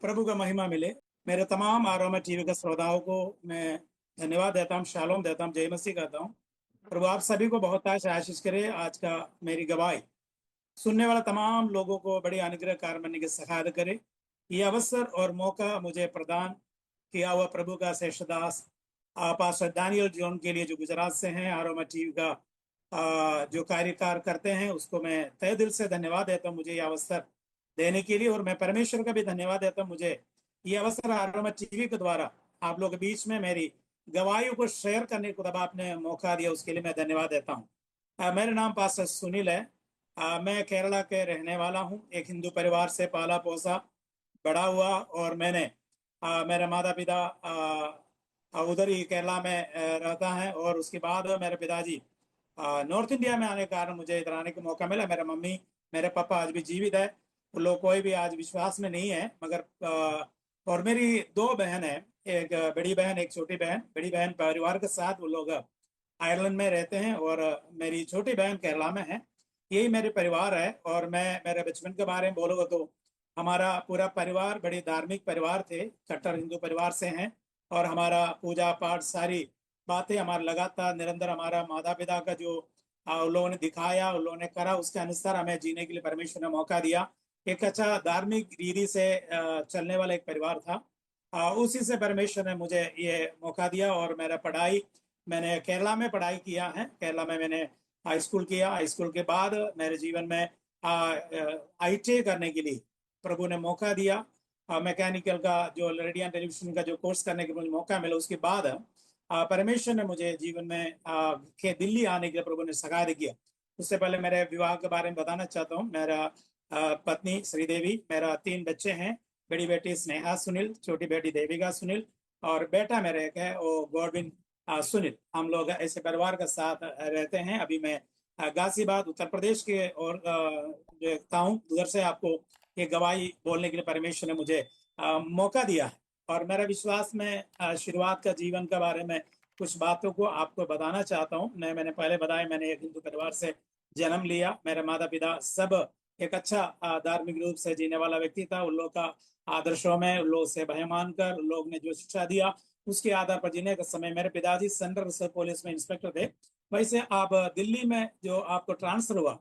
प्रभु का महिमा मिले। मेरे तमाम आरोमा टीवी के श्रोताओं को मैं धन्यवाद देता हूँ, शालोम देता हूँ, जय मसीह कहता हूँ। प्रभु आप सभी को बहुत आशीष करे। आज का मेरी गवाही सुनने वाला तमाम लोगों को बड़ी अनुग्रह कार्य बनने की सहायता करे। ये अवसर और मौका मुझे प्रदान किया हुआ प्रभु का शेषदास पास्टर दानियल जॉन के लिए, जो गुजरात से हैं, आरोमा टीवी का जो कार्यकार करते हैं, उसको मैं तहे दिल से धन्यवाद देता हूँ मुझे ये अवसर देने के लिए। और मैं परमेश्वर का भी धन्यवाद देता हूँ, मुझे ये अवसर आरोमा टीवी के द्वारा आप लोग के बीच में मेरी गवाहियों को शेयर करने को तब आपने मौका दिया, उसके लिए मैं धन्यवाद देता हूँ। मेरा नाम पास्टर सुनील है। मैं केरला के रहने वाला हूँ। एक हिंदू परिवार से पाला पोसा बड़ा हुआ, और मैंने मेरे माता पिता उधर ही केरला में रहता है। और उसके बाद मेरे पिताजी नॉर्थ इंडिया में आने के कारण मुझे इधर आने का मौका मिला। मेरे मम्मी मेरे पापा आज भी जीवित है। उन लोग कोई भी आज विश्वास में नहीं है, मगर और मेरी दो बहन है, एक बड़ी बहन एक छोटी बहन। बड़ी बहन परिवार के साथ वो लोग आयरलैंड में रहते हैं, और मेरी छोटी बहन केरला में है। यही मेरे परिवार है। और मैं मेरे बचपन के बारे में बोलूँगा तो हमारा पूरा परिवार बड़ी धार्मिक परिवार थे, कट्टर हिंदू परिवार से हैं। और हमारा पूजा पाठ सारी बातें हमारा लगातार निरंतर हमारा माता पिता का जो उन लोगों ने दिखाया, उन लोगों ने करा, उसके अनुसार हमें जीने के लिए परमेश्वर ने मौका दिया। एक अच्छा धार्मिक रीति से चलने वाला एक परिवार था। उसी से परमेश्वर ने मुझे ये मौका दिया। और मेरा पढ़ाई मैंने केरला में पढ़ाई किया है। केरला में मैंने हाई स्कूल किया। हाई स्कूल के बाद मेरे जीवन में ITA करने के लिए प्रभु ने मौका दिया। मैकेनिकल का जो रेडियो एंड टेलीविजन का जो कोर्स करने का मुझे मौका मिला, उसके बाद परमेश्वर ने मुझे जीवन में के दिल्ली आने के लिए प्रभु ने सहायता किया। उससे पहले मेरे विवाह के बारे में बताना चाहता हूँ। मेरा पत्नी श्रीदेवी, मेरा 3 बच्चे हैं। बड़ी बेटी स्नेहा सुनील, छोटी बेटी देविका सुनील, और बेटा मेरा एक है वो गॉडविन सुनील। हम लोग ऐसे परिवार के साथ रहते हैं। अभी मैं गाजियाबाद उत्तर प्रदेश के और रहता हूँ। उधर से आपको ये गवाही बोलने के लिए परमेश्वर ने मुझे मौका दिया है। और मेरा विश्वास में शुरुआत का जीवन के बारे में कुछ बातों को आपको बताना चाहता हूँ। मैंने पहले बताया, मैंने एक हिंदू परिवार से जन्म लिया। मेरे माता पिता सब एक अच्छा धार्मिक रूप से जीने वाला व्यक्ति था। उन लोग का आदर्शों में उन लोग से भय मानकर उन लोग ने जो शिक्षा दिया, उसके आधार पर जीने के समय मेरे पिताजी सेंट्रल रिजर्व पुलिस में इंस्पेक्टर थे। वैसे आप दिल्ली में जो आपको ट्रांसफर हुआ,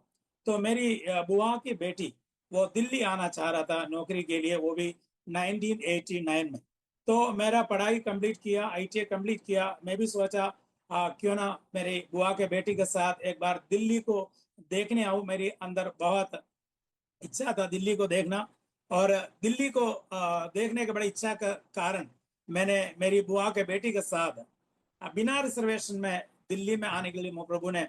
तो मेरी बुआ की बेटी वो दिल्ली आना चाह रहा था नौकरी के लिए, वो भी 1989 में। तो मेरा पढ़ाई कंप्लीट किया, ITA कंप्लीट किया। मैं भी सोचा क्यों ना मेरी बुआ के बेटी के साथ एक बार दिल्ली को देखने आऊं। मेरी अंदर बहुत इच्छा था दिल्ली को देखना। और दिल्ली को देखने के बड़ी इच्छा का कारण मैंने मेरी बुआ के बेटी के साथ बिना रिजर्वेशन में दिल्ली में आने के लिए प्रभु ने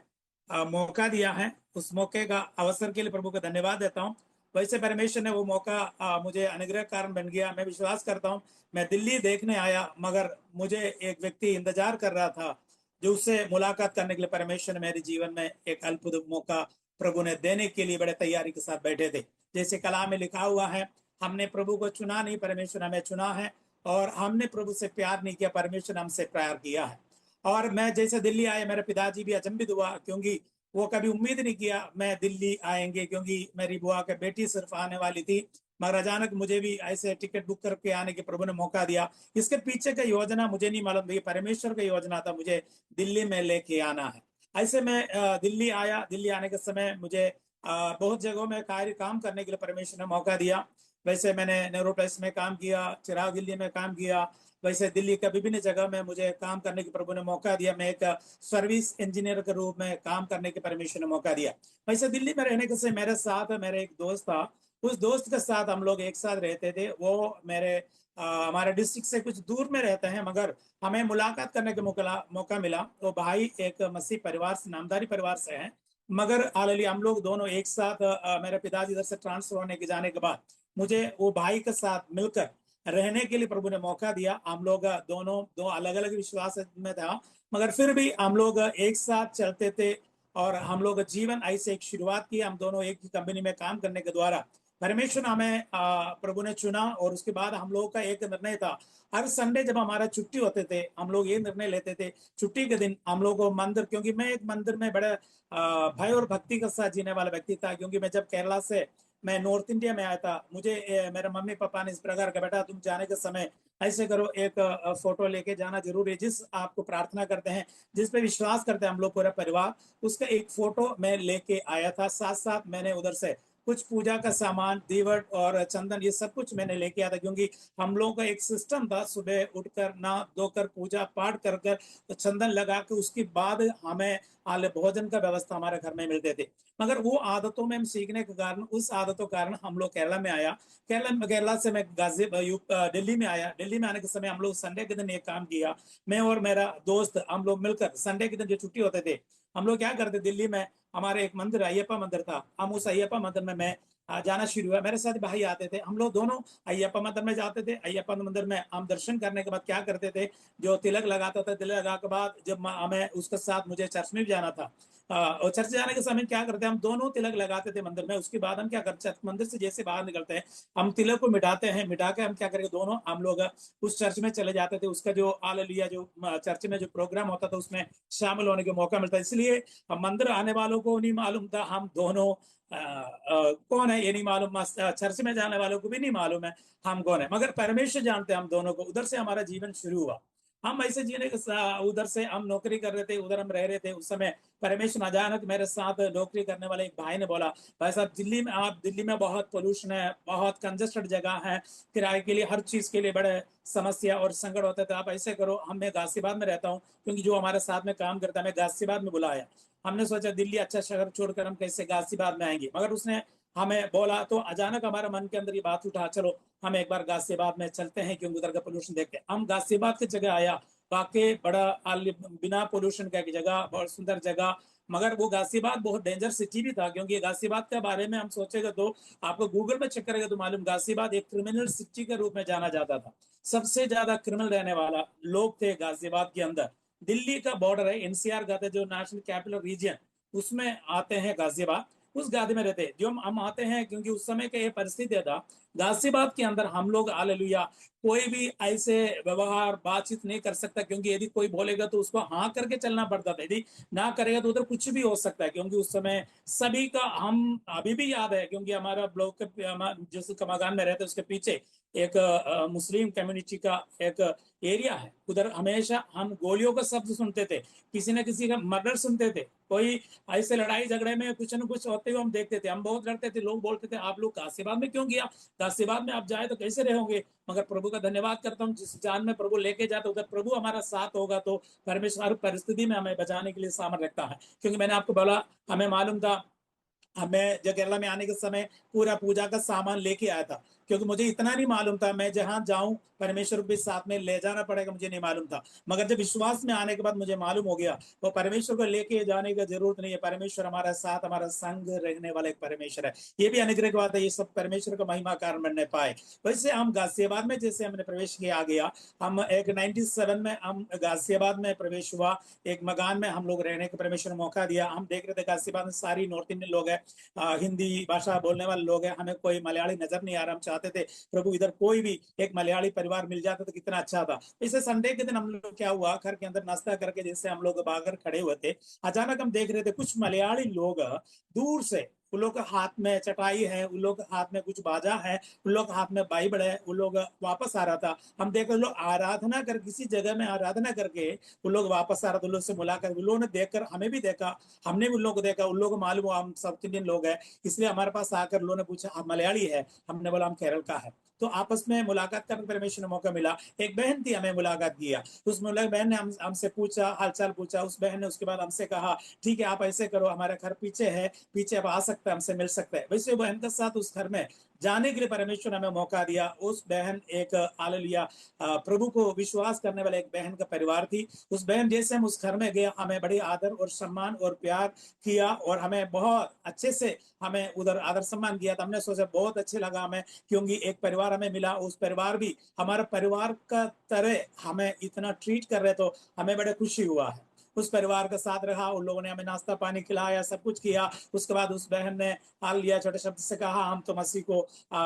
मौका दिया है। उस मौके का अवसर के लिए प्रभु को धन्यवाद देता हूँ। वैसे परमेश्वर ने वो मौका मुझे अनुग्रह कारण बन गया। मैं विश्वास करता हूँ मैं दिल्ली देखने आया, मगर मुझे एक व्यक्ति इंतजार कर रहा था, जो उससे मुलाकात करने के लिए परमेश्वर ने मेरे जीवन में एक अद्भुत मौका प्रभु ने देने के लिए बड़े तैयारी के साथ बैठे थे। जैसे कलाम में लिखा हुआ है, हमने प्रभु को चुना नहीं, परमेश्वर हमें चुना है। और हमने प्रभु से प्यार नहीं किया, परमेश्वर हमसे प्यार किया है। और मैं जैसे दिल्ली आया, मेरे पिताजी भी अचंभित हुआ, क्योंकि वो कभी उम्मीद नहीं किया मैं दिल्ली आएंगे, क्योंकि मेरी बुआ की बेटी सिर्फ आने वाली थी। मगर अचानक मुझे भी ऐसे टिकट बुक करके आने के प्रभु ने मौका दिया। इसके पीछे का योजना मुझे नहीं मालूम थी, परमेश्वर का योजना था मुझे दिल्ली में लेके आना है। ऐसे मैं दिल्ली आया। दिल्ली आने के समय मुझे बहुत जगहों में काम करने के लिए परमेश्वर ने मौका दिया। वैसे मैंने नेहरू प्लेस में काम किया, चिराग दिल्ली में काम किया। वैसे दिल्ली के विभिन्न जगह में मुझे काम करने की प्रभु ने मौका दिया। मैं एक सर्विस इंजीनियर के रूप में काम करने के परमेश्वर ने मौका दिया। वैसे दिल्ली में रहने के से मेरे साथ मेरे एक दोस्त था। उस दोस्त के साथ हम लोग एक साथ रहते थे। वो मेरे हमारे डिस्ट्रिक्ट से कुछ दूर में रहते हैं, मगर हमें मुलाकात करने का मौका मिला। वो भाई एक मसीह परिवार से, नामधारी परिवार से हैं, मगर हालांकि हम लोग दोनों एक साथ मेरे पिताजी इधर से ट्रांसफर होने के जाने के बाद मुझे वो भाई के साथ मिलकर रहने के लिए प्रभु ने मौका दिया। हम लोग दोनों दो अलग अलग विश्वास में था, मगर फिर भी हम लोग एक साथ चलते थे। और हम लोग जीवन ऐसे एक शुरुआत की। हम दोनों एक ही कंपनी में काम करने के द्वारा परमेश्वर हमें प्रभु ने चुना। और उसके बाद हम लोगों का एक निर्णय था, हर संडे जब हमारा छुट्टी होते थे, हम लोग ये निर्णय लेते थे छुट्टी के दिन हम लोग को मंदिर, क्योंकि मैं एक मंदिर में बड़े भय और भक्ति के साथ जीने वाला व्यक्ति था। क्योंकि मैं जब केरला से मैं नॉर्थ इंडिया में आया था। मुझे मेरे मम्मी पापा ने इस प्रकार का, बेटा तुम जाने के समय ऐसे करो, एक फोटो लेके जाना जरूरी है, जिस आपको प्रार्थना करते हैं, जिस पे विश्वास करते हैं हम लोग पूरा परिवार, उसका एक फोटो मैं लेके आया था। साथ साथ मैंने उधर से कुछ पूजा का सामान, दीवट और चंदन, ये सब कुछ मैंने लेके आया था, क्योंकि हम लोगों का एक सिस्टम था, सुबह उठकर नहा धोकर पूजा पाठ कर कर तो चंदन लगा के उसके बाद हमें आले भोजन का व्यवस्था हमारे घर में मिलते थे। मगर वो आदतों में हम सीखने के कारण, उस आदतों के कारण हम लोग केरला में आया। केरला से मैं दिल्ली में आया। दिल्ली में आने के समय हम लोग संडे के दिन एक काम किया, मैं और मेरा दोस्त हम लोग मिलकर संडे के दिन जो छुट्टी होते थे, हम लोग क्या करते, दिल्ली में हमारे एक मंदिर अयप्पा मंदिर था, हम उस अयप्पा मंदिर में मैं जाना शुरू हुआ। मेरे साथ भाई आते थे, हम लोग दोनों अयप्पा मंदिर में जाते थे। अयप्पा मंदिर में हम दर्शन करने के बाद क्या करते थे, जो तिलक लगाता था, तिलक लगा के बाद जब हमें उसके साथ मुझे चर्च में भी जाना था, और चर्च जाने के समय क्या करते हैं, हम दोनों तिलक लगाते थे मंदिर में। उसके बाद हम क्या करते हैं, मंदिर से जैसे बाहर निकलते हैं, हम तिलक को मिटाते हैं, मिटा के हम क्या करेंगे, दोनों हम लोग उस चर्च में चले जाते थे। उसका जो हालेलुया जो चर्च में जो प्रोग्राम होता था, उसमें शामिल होने का मौका मिलता है। इसलिए मंदिर आने वालों को नहीं मालूम था हम दोनों कौन है, ये नहीं मालूम, चर्च में जाने वालों को भी नहीं मालूम है हम कौन है, मगर परमेश्वर जानते हैं हम दोनों को। उधर से हमारा जीवन शुरू हुआ। हम ऐसे जीने के उधर से हम नौकरी कर रहे थे, उधर हम रह रहे थे। उस समय परमेश्वर अचानक मेरे साथ नौकरी करने वाले एक भाई ने बोला, भाई साहब दिल्ली में, आप दिल्ली में बहुत पोल्यूशन है, बहुत कंजेस्टेड जगह है, किराए के लिए हर चीज के लिए बड़े समस्या और संकट होते थे। आप ऐसे करो, हम, मैं गाजियाबाद में रहता हूँ, क्योंकि जो हमारे साथ में काम करता है, मैं गाजियाबाद में बुलाया। हमने सोचा दिल्ली अच्छा शहर छोड़कर हम कैसे गाजियाबाद में आएंगे, मगर उसने हमें बोला तो अचानक हमारे मन के अंदर ये बात उठा, चलो हम एक बार गाजियाबाद में चलते हैं, क्योंकि उधर का पोल्यूशन देखते हैं। हम गाजियाबाद की जगह आया, वाकई बड़ा बिना पोल्यूशन का एक जगह, बहुत सुंदर जगह। मगर वो गाजियाबाद बहुत डेंजर सिटी भी था, क्योंकि गाजियाबाद के बारे में हम सोचेगा तो आपको गूगल पे चेक करेगा तो मालूम, गाजियाबाद एक क्रिमिनल सिटी के रूप में जाना जाता था। सबसे ज्यादा क्रिमिनल रहने वाला लोग थे गाजियाबाद के अंदर। दिल्ली का बॉर्डर है, एनसीआर का था, जो नेशनल कैपिटल रीजन, उसमें आते हैं गाजियाबाद, उस गादी में रहते हैं। जो हम आते हैं, क्योंकि उस समय का ये परिस्थिति था, गाजियाबाद के अंदर हम लोग हालेलुया कोई भी ऐसे व्यवहार बातचीत नहीं कर सकता, क्योंकि यदि कोई बोलेगा तो उसको हाँ करके चलना पड़ता था, यदि ना करेगा तो उधर कुछ भी हो सकता है। क्योंकि उस समय सभी का, हम अभी भी याद है, क्योंकि हमारा ब्लॉक जिस मकान में रहते उसके पीछे एक मुस्लिम कम्युनिटी का एक एरिया है, उधर हमेशा हम गोलियों का शब्द सुनते थे, किसी न किसी का मर्डर सुनते थे, कोई ऐसे लड़ाई झगड़े में कुछ न कुछ होते हुए हम देखते थे। हम बहुत डरते थे, लोग बोलते थे आप लोग गाजियाबाद में क्यों गया, गाजियाबाद में आप जाए तो कैसे रहोगे। मगर प्रभु का धन्यवाद करता हूँ, जिस जान में प्रभु लेके जाते उधर प्रभु हमारा साथ होगा, तो परमेश्वर हर परिस्थिति में हमें बचाने के लिए सामर्थ्य रखता है। क्योंकि मैंने आपको बोला, हमें मालूम था, मैं जब केरला में आने के समय पूरा पूजा का सामान लेके आया था, क्योंकि मुझे इतना नहीं मालूम था मैं जहां जाऊं परमेश्वर को भी साथ में ले जाना पड़ेगा, मुझे नहीं मालूम था। मगर जब विश्वास में आने के बाद मुझे मालूम हो गया, तो परमेश्वर को लेके जाने की जरूरत नहीं है, परमेश्वर हमारा साथ, हमारा संग रहने वाला एक परमेश्वर है। ये भी अनुग्रह की बात है, ये सब परमेश्वर का महिमा कारण बनने पाए। वैसे हम गाजियाबाद में जैसे हमने प्रवेश किया, आ गया, हम एक 97 में हम गाजियाबाद में प्रवेश हुआ। एक मकान में हम लोग रहने का परमेश्वर ने मौका दिया। हम देख रहे थे गाजियाबाद में सारी नॉर्थ इंडियन लोग हैं, हिंदी भाषा बोलने वाले लोग हैं, हमें कोई मलयाली नजर नहीं आ रहा। हम चाहते थे प्रभु इधर कोई भी एक मलयाली परिवार मिल जाता तो कितना अच्छा था। इसे संडे के दिन हम लोग क्या हुआ, घर के अंदर नाश्ता करके जैसे हम लोग बाहर खड़े हुए थे, अचानक हम देख रहे थे कुछ मलयाली लोग दूर से, उन लोग के हाथ में चटाई है, उन लोग के हाथ में कुछ बाजा है, उन लोग के हाथ में बाइबल है, उन लोग वापस आ रहा था। हम देख रहे लोग आराधना कर, किसी जगह में आराधना करके उन लोग वापस आ रहा था। उन लोग से मुलाकात, उन लोगों ने देखकर हमें भी देखा, हमने भी उन लोगों को देखा। उन लोगों को मालूम हुआ हम साउथ इंडियन लोग हैं, इसलिए हमारे पास आकर लोगों ने पूछा आप मलयाली है, हमने बोला हम केरल का है। तो आपस में मुलाकात करने परमेश्वर ने मौका मिला। एक बहन थी, हमें मुलाकात किया, उस बहन ने हमसे पूछा, हालचाल पूछा। उस बहन ने उसके बाद हमसे कहा ठीक है आप ऐसे करो, हमारा घर पीछे है, पीछे आप आ सकते हैं, हमसे मिल सकते हैं। वैसे बहन के साथ उस घर में जाने के लिए परमेश्वर ने हमें मौका दिया। उस बहन एक हालेलुया प्रभु को विश्वास करने वाले एक बहन का परिवार थी। उस बहन जैसे हम उस घर में गए, हमें बड़ी आदर और सम्मान और प्यार किया, और हमें बहुत अच्छे से हमें उधर आदर सम्मान किया। तो हमने सोचा बहुत अच्छे लगा हमें, क्योंकि एक परिवार हमें मिला, उस परिवार भी हमारे परिवार का तरह हमें इतना ट्रीट कर रहे, तो हमें बड़े खुशी हुआ है। उस परिवार का साथ रहा, उन लोगों ने हमें नाश्ता पानी खिलाया, सब कुछ किया। उसके बाद उस बहन ने हाल लिया, छोटे शब्द से कहा, हम तो मसीह को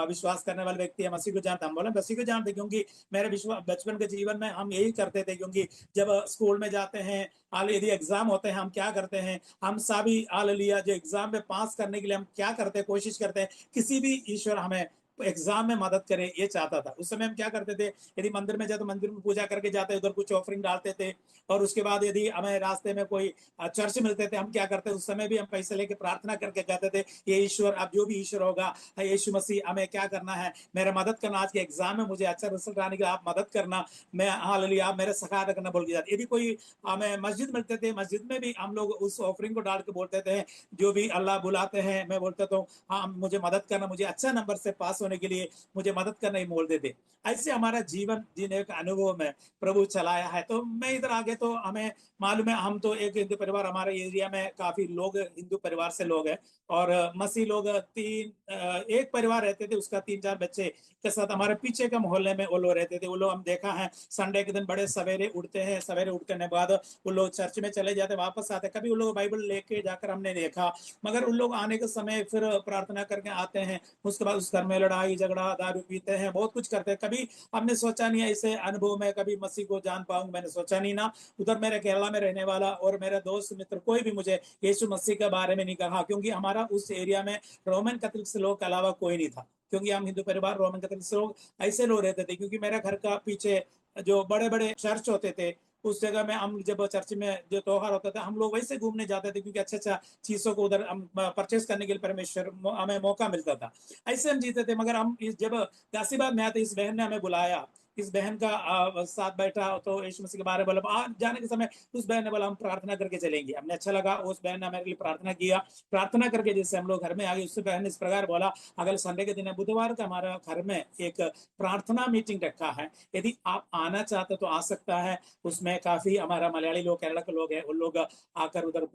विश्वास करने वाले व्यक्ति है, मसीह को जानते। हम बोले मसीह को जानते, क्योंकि मेरे विश्वास बचपन के जीवन में हम यही करते थे, क्योंकि जब स्कूल में जाते हैं, हाल यदि एग्जाम होते हैं, हम क्या करते हैं, हम सभी हाल लिया जो एग्जाम में पास करने के लिए हम क्या करते हैं, कोशिश करते हैं किसी भी ईश्वर हमें एग्जाम में मदद करे, ये चाहता था। उस समय हम क्या करते थे, यदि मंदिर में जाए तो मंदिर में पूजा करके जाते, उधर कुछ ऑफरिंग डालते थे। और उसके बाद यदि हमें रास्ते में कोई चर्च मिलते थे, हम क्या करते, उस समय भी हम पैसे लेके प्रार्थना करके कहते थे, ये ईश्वर, अब जो भी ईश्वर होगा, यीशु मसीह, हमें क्या करना है, मेरा मदद करना, आज के एग्जाम में मुझे अच्छा रिजल्ट आने के लिए आप मदद करना, मैं हालेलुया, आप मेरे सहायता करना बोल के जाते। यदि कोई हमें मस्जिद मिलते थे, मस्जिद में भी हम लोग उस ऑफरिंग को डाल के बोलते थे, जो भी अल्लाह बुलाते हैं, मैं बोलता था हाँ मुझे मदद करना, मुझे अच्छा नंबर से पास होने के लिए मुझे मदद करना ही बोलते थे। ऐसे हमारा जीवन जीने का अनुभव में प्रभु चलाया है। तो मैं इधर आगे तो हमें मालूम है, हम तो एक हिंदू परिवार, हमारे एरिया में काफी लोग हिंदू परिवार से लोग हैं, और मसीह लोग एक परिवार रहते थे, उसका 3-4 बच्चे के साथ हमारे पीछे के मोहल्ले में वो लोग रहते थे। वो लोग हम देखा है संडे के दिन बड़े सवेरे उठते हैं, सवेरे उठने के बाद वो लोग चर्च में चले जाते, वापस आते। कभी वो लोग बाइबल लेके जाकर हमने देखा, मगर उन लोग आने के समय फिर प्रार्थना करके आते हैं, उसके बाद उस घर में लड़ाई झगड़ा, दारू पीते हैं, बहुत कुछ करते हैं। कभी हमने सोचा नहीं ऐसे अनुभव में कभी मसीह को जान पाऊंगा, मैंने सोचा नहीं ना। उधर मेरे केरला में रहने वाला और मेरा दोस्त मित्र कोई भी मुझे यीशु मसीह के बारे में नहीं कहा, क्योंकि हमारा उस एरिया में रोमन कैथोलिक से लोग के अलावा कोई नहीं था, क्योंकि हम हिंदू परिवार रोमन कैथोलिक से लोग ऐसे लोग रहते थे। क्योंकि मेरे घर का पीछे जो बड़े बड़े चर्च होते थे, उस जगह में हम जब चर्च में जो त्योहार होता था, हम लोग वैसे घूमने जाते थे, क्योंकि अच्छा अच्छा चीजों को उधर हम परचेस करने के लिए परमेश्वर हमें मौका मिलता था, ऐसे हम जीते थे। मगर हम जब गाजीबाद में आए तो इस बहन ने हमें बुलाया, इस बहन का साथ बैठा तो यीशु मसीह के बारे में बोला। जाने के समय उस बहन ने बोला हम प्रार्थना करके चलेंगे, हमने अच्छा लगा, उस बहन ने हमारे लिए प्रार्थना किया। प्रार्थना करके जैसे हम लोग घर में आ गए, उससे बहन ने इस प्रकार बोला, अगले संडे के दिन है, बुधवार का हमारा घर में एक प्रार्थना मीटिंग रखा है, यदि आप आना चाहते तो आ सकता है। उसमें काफी हमारा मलयाली लोग, केरला के लोग हैं, उन लोग आकर उधर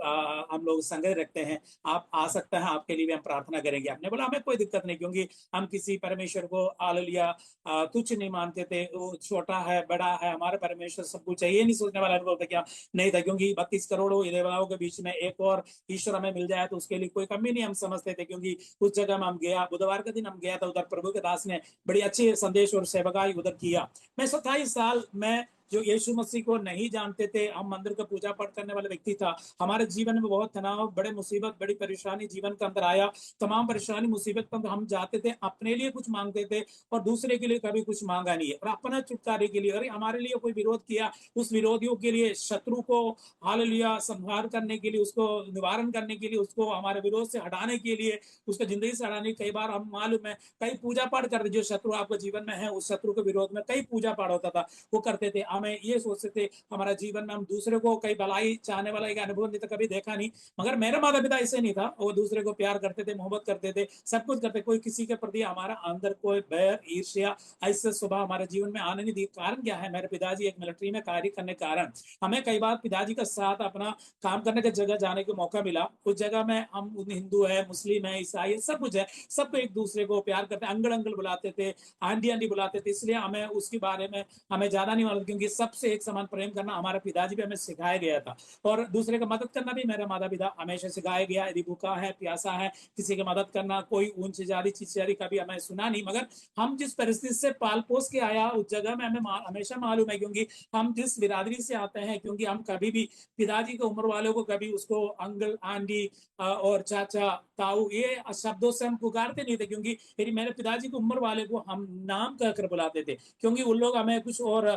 हम लोग संग्रह रखते हैं, आप आ सकते हैं, आपके लिए भी हम प्रार्थना करेंगे। हमने बोला हमें कोई दिक्कत नहीं, क्योंकि हम किसी परमेश्वर को हालेलुया तुच्छ नहीं मानते थे, वो छोटा है बड़ा है, हमारे परमेश्वर सब कुछ है, ये नहीं सोचने वाला अनुभव था क्या नहीं था, क्योंकि 32 करोड़ देवताओं के बीच में एक और ईश्वर हमें मिल जाए तो उसके लिए कोई कमी नहीं हम समझते थे। क्योंकि उस जगह में हम गया, बुधवार के दिन हम गया था, उधर प्रभु के दास ने बड़ी अच्छे संदेश और सेवकाई उधर किया। मैं 27 साल में जो यीशु मसीह को नहीं जानते थे, हम मंदिर का पूजा पाठ करने वाला व्यक्ति था, हमारे जीवन में बहुत तनाव, बड़े मुसीबत, बड़ी परेशानी जीवन के अंदर आया। तमाम परेशानी मुसीबत पर हम जाते थे, अपने लिए कुछ मांगते थे और दूसरे के लिए कभी कुछ मांगा नहीं है, और अपना छुटकारे के लिए, अरे हमारे लिए कोई विरोध किया, उस विरोधियों के लिए, शत्रु को हालेलुया संहार करने के लिए, उसको निवारण करने के लिए, उसको हमारे विरोध से हटाने के लिए, उसको जिंदगी से हटाने, कई बार हम मालूम है कई पूजा पाठ करते, जो शत्रु आपके जीवन में है उस शत्रु के विरोध में कई पूजा पाठ होता था, वो करते थे। हमें ये सोचते थे हमारा जीवन में हम दूसरे को कई भलाई चाहने वाला एक अनुभव नहीं था, कभी देखा नहीं। मगर मेरा माता पिता ऐसे नहीं था, वो दूसरे को प्यार करते थे, मोहब्बत करते थे, सब कुछ करते, कोई किसी के प्रति हमारा अंदर कोई बैर ईर्ष्या ऐसे स्वभाव हमारे जीवन में आने नहीं दी। कारण क्या है, मेरे पिताजी एक मिलिट्री में कार्य करने के कारण हमें कई बार पिताजी का साथ अपना काम करने की जगह जाने का मौका मिला। उस जगह में हम हिंदू है, मुस्लिम है, ईसाई है, सब कुछ है, सबको एक दूसरे को प्यार करते, अंकल अंकल बुलाते थे, आंटी आंटी बुलाते थे, इसलिए हमें उसके बारे में हमें ज्यादा नहीं मालूम, क्योंकि सबसे एक समान प्रेम करना हमारे पिताजी भी हमें सिखाया गया था, और दूसरे का मदद करना भी मेरा माता पिता हमेशा सिखाया गया। यदि भूखा है प्यासा है किसी की मदद करना, कोई ऊंच जारी चीज जारी कभी हमें सुना नहीं। मगर हम जिस परिस्थिति से पाल पोस के आया उस जगह में हमें हमेशा मालूम है, क्योंकि हम जिस बिरादरी से आते हैं, क्योंकि हम कभी भी पिताजी के उम्र वालों को कभी उसको अंकल आंटी और चाचा ताऊ ये शब्दों से हम पुकारते नहीं थे, क्योंकि यदि मेरे पिताजी की उम्र वाले को हम नाम कहकर बुलाते थे, क्योंकि उन लोग हमें कुछ और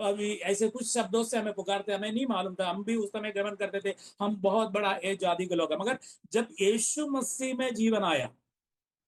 अभी ऐसे कुछ शब्दों से हमें पुकारते, हमें नहीं मालूम था, हम भी उस समय ग्रहण करते थे हम बहुत बड़ा आजादी के लोग हैं। मगर जब यीशु मसीह में जीवन आया,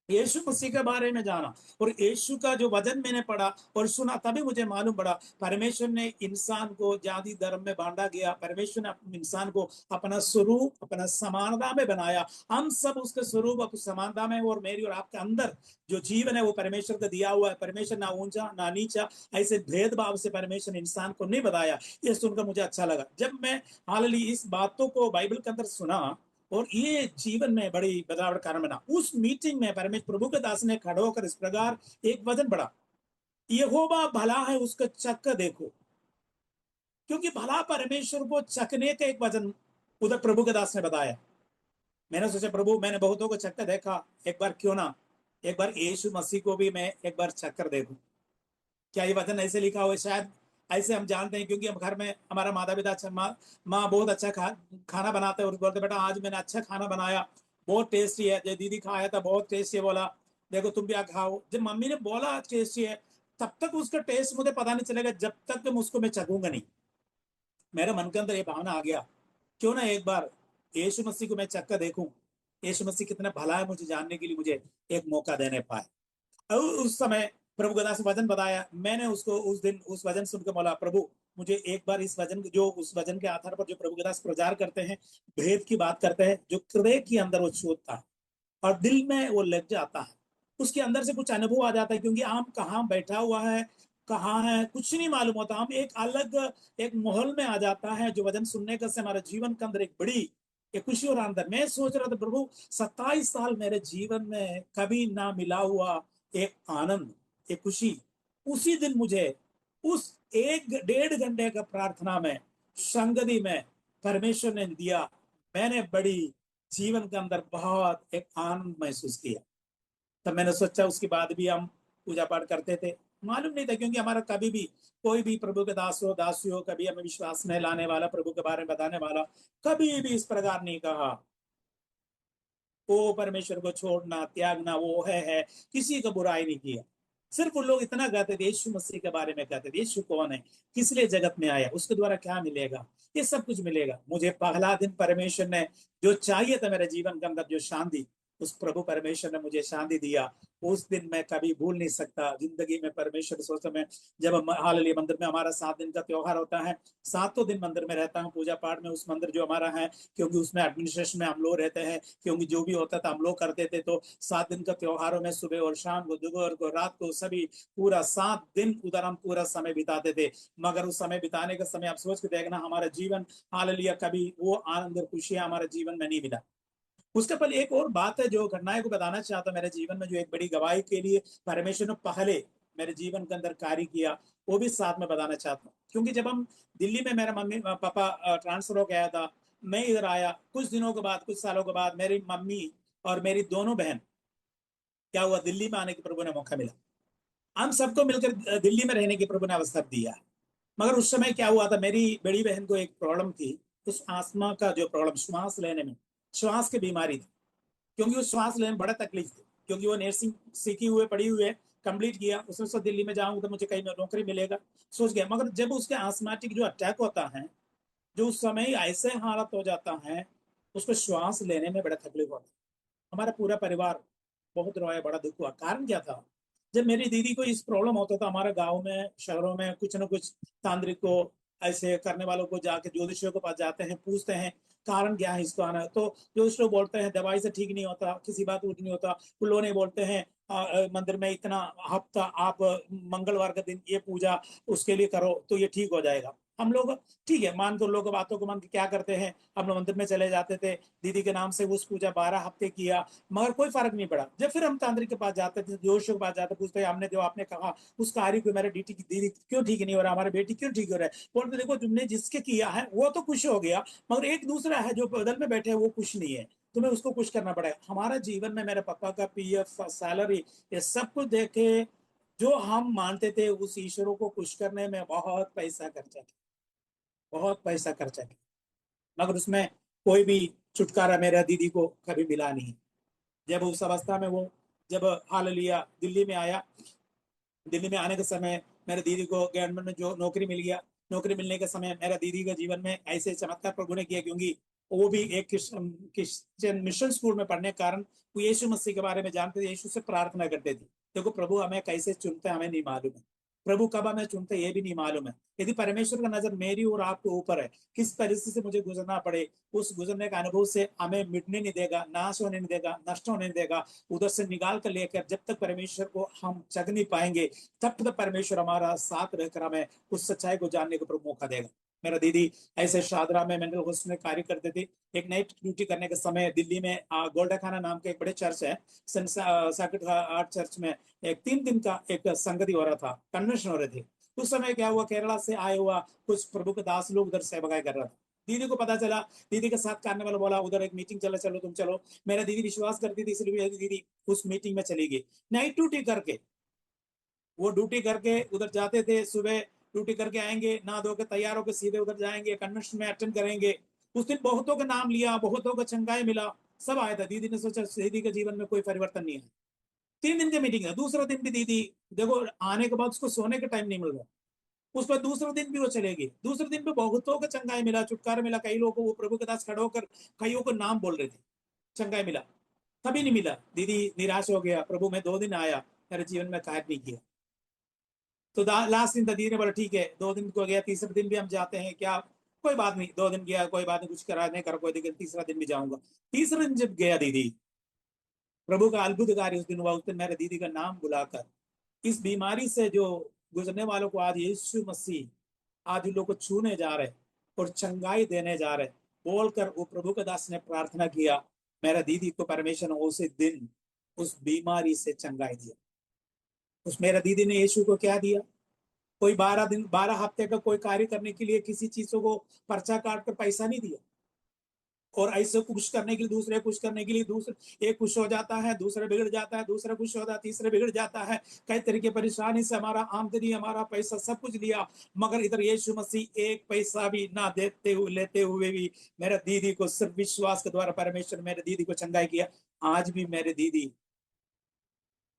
यीशु मसीह के बारे में जाना और यीशु का जो वचन मैंने पढ़ा और सुना, तभी मुझे मालूम पड़ा परमेश्वर ने इंसान को जाति धर्म में बांटा गया, परमेश्वर ने इंसान को अपना स्वरूप अपना समानता में बनाया, हम सब उसके स्वरूप और समानता में, और मेरी और आपके अंदर जो जीवन है वो परमेश्वर का दिया हुआ है। परमेश्वर ना ऊंचा ना नीचा ऐसे भेदभाव से परमेश्वर ने इंसान को नहीं बताया। ये सुनकर मुझे अच्छा लगा जब मैं हालेलुया इस बातों को बाइबल के अंदर सुना, और ये जीवन में बड़ी बदलाव का कारण बना। उस मीटिंग में परमेश्वर प्रभु के दास ने खड़े होकर इस प्रकार एक वचन पढ़ा, यहोवा भला है उसका चक्कर देखो, क्योंकि भला परमेश्वर को चखने का एक वचन उधर प्रभु के दास ने बताया। मैंने सोचा प्रभु, मैंने बहुतों को चख कर देखा, एक बार क्यों ना एक बार यीशु मसीह को भी मैं एक बार चख कर देखूं। क्या ये वचन ऐसे लिखा हुआ है? शायद ऐसे हम जानते हैं, क्योंकि हम घर में हमारा माता पिता अच्छा, माँ बहुत अच्छा खाना बनाते हैं और बोलते बेटा आज मैंने अच्छा खाना बनाया, बहुत टेस्टी है। जब दीदी खाया था बहुत टेस्टी है, बोला देखो तुम भी आ खाओ। जब मम्मी ने बोला टेस्टी है, तब तक उसका टेस्ट मुझे पता नहीं चलेगा जब तक कि उसको मैं चखूंगा नहीं। मेरे मन के अंदर ये भावना आ गया, क्यों ना एक बार यीशु मसीह को मैं चख कर देखूं, यीशु मसीह कितना भला है मुझे जानने के लिए मुझे एक मौका देने पाए। और उस समय प्रभु गदा से वचन बताया, मैंने उसको उस दिन उस वचन सुनकर बोला प्रभु मुझे एक बार इस वचन जो उस वचन के आधार पर जो प्रभु गदास प्रचार करते हैं, भेद की बात करते हैं, जो हृदय के अंदर वो छूता है और दिल में वो लग जाता है, उसके अंदर से कुछ अनुभव आ जाता है। क्योंकि हम कहाँ बैठा हुआ है, कहाँ है, कुछ नहीं मालूम होता। हम एक अलग एक माहौल में आ जाता है जो वचन सुनने का से हमारे जीवन के अंदर एक बड़ी एक खुशी और आनंद। मैं सोच रहा था प्रभु 27 साल मेरे जीवन में कभी ना मिला हुआ एक आनंद, एक खुशी, उसी दिन मुझे उस 1-1.5 घंटे का प्रार्थना में संगति में परमेश्वर ने दिया। मैंने बड़ी जीवन के अंदर बहुत एक आनंद महसूस किया। तब मैंने सोचा उसके बाद भी हम पूजा पाठ करते थे, मालूम नहीं था, क्योंकि हमारा कभी भी कोई भी प्रभु के दास हो दासी हो, कभी हमें विश्वास नहीं लाने वाला, प्रभु के बारे में बताने वाला कभी भी इस प्रकार नहीं कहा वो परमेश्वर को छोड़ना त्यागना वो है, किसी का बुराई नहीं किया। सिर्फ उन लोग इतना कहते थे यीशु मसीह के बारे में कहते थे, यीशु कौन है, किस लिए जगत में आया, उसके द्वारा क्या मिलेगा, ये सब कुछ मिलेगा। मुझे पहला दिन परमेश्वर ने जो चाहिए था मेरे जीवन के अंदर, जो शांति, उस प्रभु परमेश्वर ने मुझे शांति दिया। उस दिन मैं कभी भूल नहीं सकता जिंदगी में। परमेश्वर सोचता मैं जब हालेलुया मंदिर में हमारा 7 दिन का त्योहार होता है, 7 दिन मंदिर में रहता हूँ पूजा पाठ में। उस मंदिर जो हमारा है, क्योंकि उसमें एडमिनिस्ट्रेशन में हम लोग रहते हैं, क्योंकि जो भी होता था हम लोग करते थे। तो 7 दिन का त्योहारों में सुबह और शाम को, दोपहर को, रात को, सभी पूरा 7 दिन उधर हम पूरा समय बिताते थे। मगर उस समय बिताने का समय आप सोच के देखना, हमारा जीवन हालेलुया कभी वो आनंद और खुशियां हमारे जीवन में नहीं मिला। उसके पहले एक और बात है जो घटनाएं को बताना चाहता हूं मेरे जीवन में, जो एक बड़ी गवाही के लिए परमेश्वर ने पहले मेरे जीवन के अंदर कार्य किया, वो भी साथ में बताना चाहता हूँ। क्योंकि जब हम दिल्ली में, मेरा मम्मी पापा ट्रांसफर हो गया था, मैं इधर आया, कुछ दिनों के बाद, कुछ सालों के बाद मेरी मम्मी और मेरी दोनों बहन, क्या हुआ, दिल्ली में आने की प्रभु ने मौका मिला। हम सबको मिलकर दिल्ली में रहने की प्रभु ने अवसर दिया। मगर उस समय क्या हुआ था, मेरी बड़ी बहन को एक प्रॉब्लम थी, उस आस्थमा का जो प्रॉब्लम, श्वास लेने में, श्वास की बीमारी थी। क्योंकि वो श्वास लेने में बड़ा तकलीफ थी, क्योंकि वो नर्सिंग सीखी हुए पढ़ी हुए, कंप्लीट किया, उसने सोचा दिल्ली में जाऊंगा तो मुझे कहीं नौकरी मिलेगा, सोच गया। मगर जब उसके आस्थमेटिक जो अटैक होता है, जो उस समय ऐसे हालत हो जाता है, उसको श्वास लेने में बड़ा तकलीफ होता है। हमारा पूरा परिवार बहुत रोया, बड़ा दुख हुआ। कारण क्या था, जब मेरी दीदी को इस प्रॉब्लम होता था, हमारे गांव में, शहरों में कुछ ना कुछ तांत्रिक को, ऐसे करने वालों को जाके ज्योतिषियों के पास जाते हैं, पूछते हैं कारण क्या है इसको आना। तो ज्योतिष लोग बोलते हैं दवाई से ठीक नहीं होता, किसी बात उठ नहीं होता। उन लोगों ने बोलते हैं मंदिर में इतना हफ्ता आप मंगलवार का दिन ये पूजा उसके लिए करो तो ये ठीक हो जाएगा। हम लोग ठीक है मान, तो लोग बातों को मान के क्या करते हैं, हम लोग मंदिर में चले जाते थे, दीदी के नाम से उस पूजा 12 हफ्ते किया, मगर कोई फर्क नहीं पड़ा। जब फिर हम तांत्रिक के पास जाते थे, जोशियों के पास जाते, पूछते हमने जो आपने कहा उस कार्य को, मेरे बेटी की दीदी क्यों ठीक नहीं हो रहा, हमारी बेटी क्यों ठीक हो रहा है, बोलते देखो तुमने जिसके किया है वो तो खुश हो गया, मगर एक दूसरा है जो बदल में बैठे है वो खुश नहीं है, तुम्हें उसको खुश करना पड़ेगा। हमारा जीवन में मेरे पापा का पीएफ, सैलरी, ये सब कुछ देखे, जो हम मानते थे उस ईश्वरों को खुश करने में बहुत पैसा खर्चा किया, बहुत पैसा खर्चा किया, मगर उसमें कोई भी छुटकारा मेरा दीदी को कभी मिला नहीं। जब उस अवस्था में वो, जब हाल लिया दिल्ली में आया, दिल्ली में आने के समय मेरे दीदी को गवर्नमेंट में जो नौकरी मिल गया। नौकरी मिलने के समय मेरा दीदी के जीवन में ऐसे चमत्कार प्रभु ने किया, क्योंकि वो भी एक क्रिश्चियन मिशन स्कूल में पढ़ने के कारण वो यीशु मसीह के बारे में जानते थे, यीशु से प्रार्थना करते थे। देखो प्रभु हमें कैसे चुनते हमें नहीं मालूम है, प्रभु कब हमें चुनते ये भी नहीं मालूम है। यदि परमेश्वर का नजर मेरी और आपके ऊपर है, किस परिस्थिति से मुझे गुजरना पड़े, उस गुजरने का अनुभव से हमें मिटने नहीं देगा, नाश होने नहीं देगा, नष्ट होने नहीं देगा। उधर से निकाल कर लेकर जब तक परमेश्वर को हम जग नहीं पाएंगे, तब तक परमेश्वर हमारा साथ रहकर हमें उस सच्चाई को जानने को मौका देगा। मेरा दीदी ऐसे शादरा में मेंटल हॉस्पिटल में कार्य करते थे। एक नाइट ड्यूटी करने के समय दिल्ली में गोल्डा खाना नाम का एक बड़े चर्च है, सेक्रेड हार्ट चर्च में एक 3 दिन का एक संगति हो रहा था, कन्वेंशन हो रहे थे। उस समय क्या हुआ, केरला से आए हुआ कुछ प्रभु के दास लोग उधर सेवकाई कर रहा था। दीदी को पता चला, दीदी के साथ करने वाला बोला उधर एक मीटिंग चला, चलो तुम चलो। मेरा दीदी विश्वास करती थी, इसलिए दीदी उस मीटिंग में चली गई। नाइट ड्यूटी करके, वो ड्यूटी करके उधर जाते थे, सुबह ड्यूटी करके आएंगे, नहा धो के तैयार होकर सीधे उधर जाएंगे, कन्वेंशन में अटेंड करेंगे। उस दिन बहुतों का नाम लिया, बहुतों को चंगाई मिला, सब आया था। दीदी ने सोचा दीदी के जीवन में कोई परिवर्तन नहीं है। 3 दिन की मीटिंग है, दूसरा दिन भी दीदी, देखो आने के बाद उसको सोने का टाइम नहीं मिल रहा, उस पर दूसरे दिन भी वो चलेगी। दूसरे दिन भी बहुतों को चंगाई मिला, छुटकारा मिला। कई लोगों को वो प्रभु के दास खड़े होकर कईयों को नाम बोल रहे थे, चंगाई मिला। कभी नहीं मिला, दीदी निराश हो गया, प्रभु मैं 2 दिन आया, मेरे जीवन में कार्य नहीं किया। तो लास्ट दिन दीदी ने बोला ठीक है, 2 दिन को गया, तीसरे दिन भी हम जाते हैं क्या, कोई बात नहीं, 2 दिन गया कोई बात नहीं, कुछ करा नहीं करा कोई दिक्कत, तीसरा दिन भी जाऊंगा। तीसरे दिन जब गया दीदी, प्रभु का अद्भुत कार्य उस दिन हुआ। उस दिन मेरे दीदी का नाम बुलाकर, इस बीमारी से जो गुजरने वालों को आज यीशु मसीह आज उन लोगों को छूने जा रहे और चंगाई देने जा रहे बोलकर वो प्रभु के दास ने प्रार्थना किया। मेरा दीदी को परमेश्वर ने उसी दिन उस बीमारी से चंगाई दिया। उस मेरा दीदी ने यीशु को क्या दिया, कोई 12 दिन 12 हफ्ते का कोई कार्य करने के लिए किसी चीजों को पर्चा काट कर पैसा नहीं दिया। और ऐसे खुश करने के लिए, दूसरे खुश करने के लिए, दूसरे एक खुश हो जाता है, दूसरा बिगड़ जाता है, दूसरा खुश होता है, तीसरा बिगड़ जाता है। कई तरह की परेशानी से हमारा आमदनी, हमारा पैसा सब कुछ लिया, मगर इधर यीशु मसीह एक पैसा भी ना देते हुए लेते हुए भी मेरे दीदी को सिर्फ विश्वास के द्वारा परमेश्वर मेरे दीदी को चंगाई किया। आज भी मेरे दीदी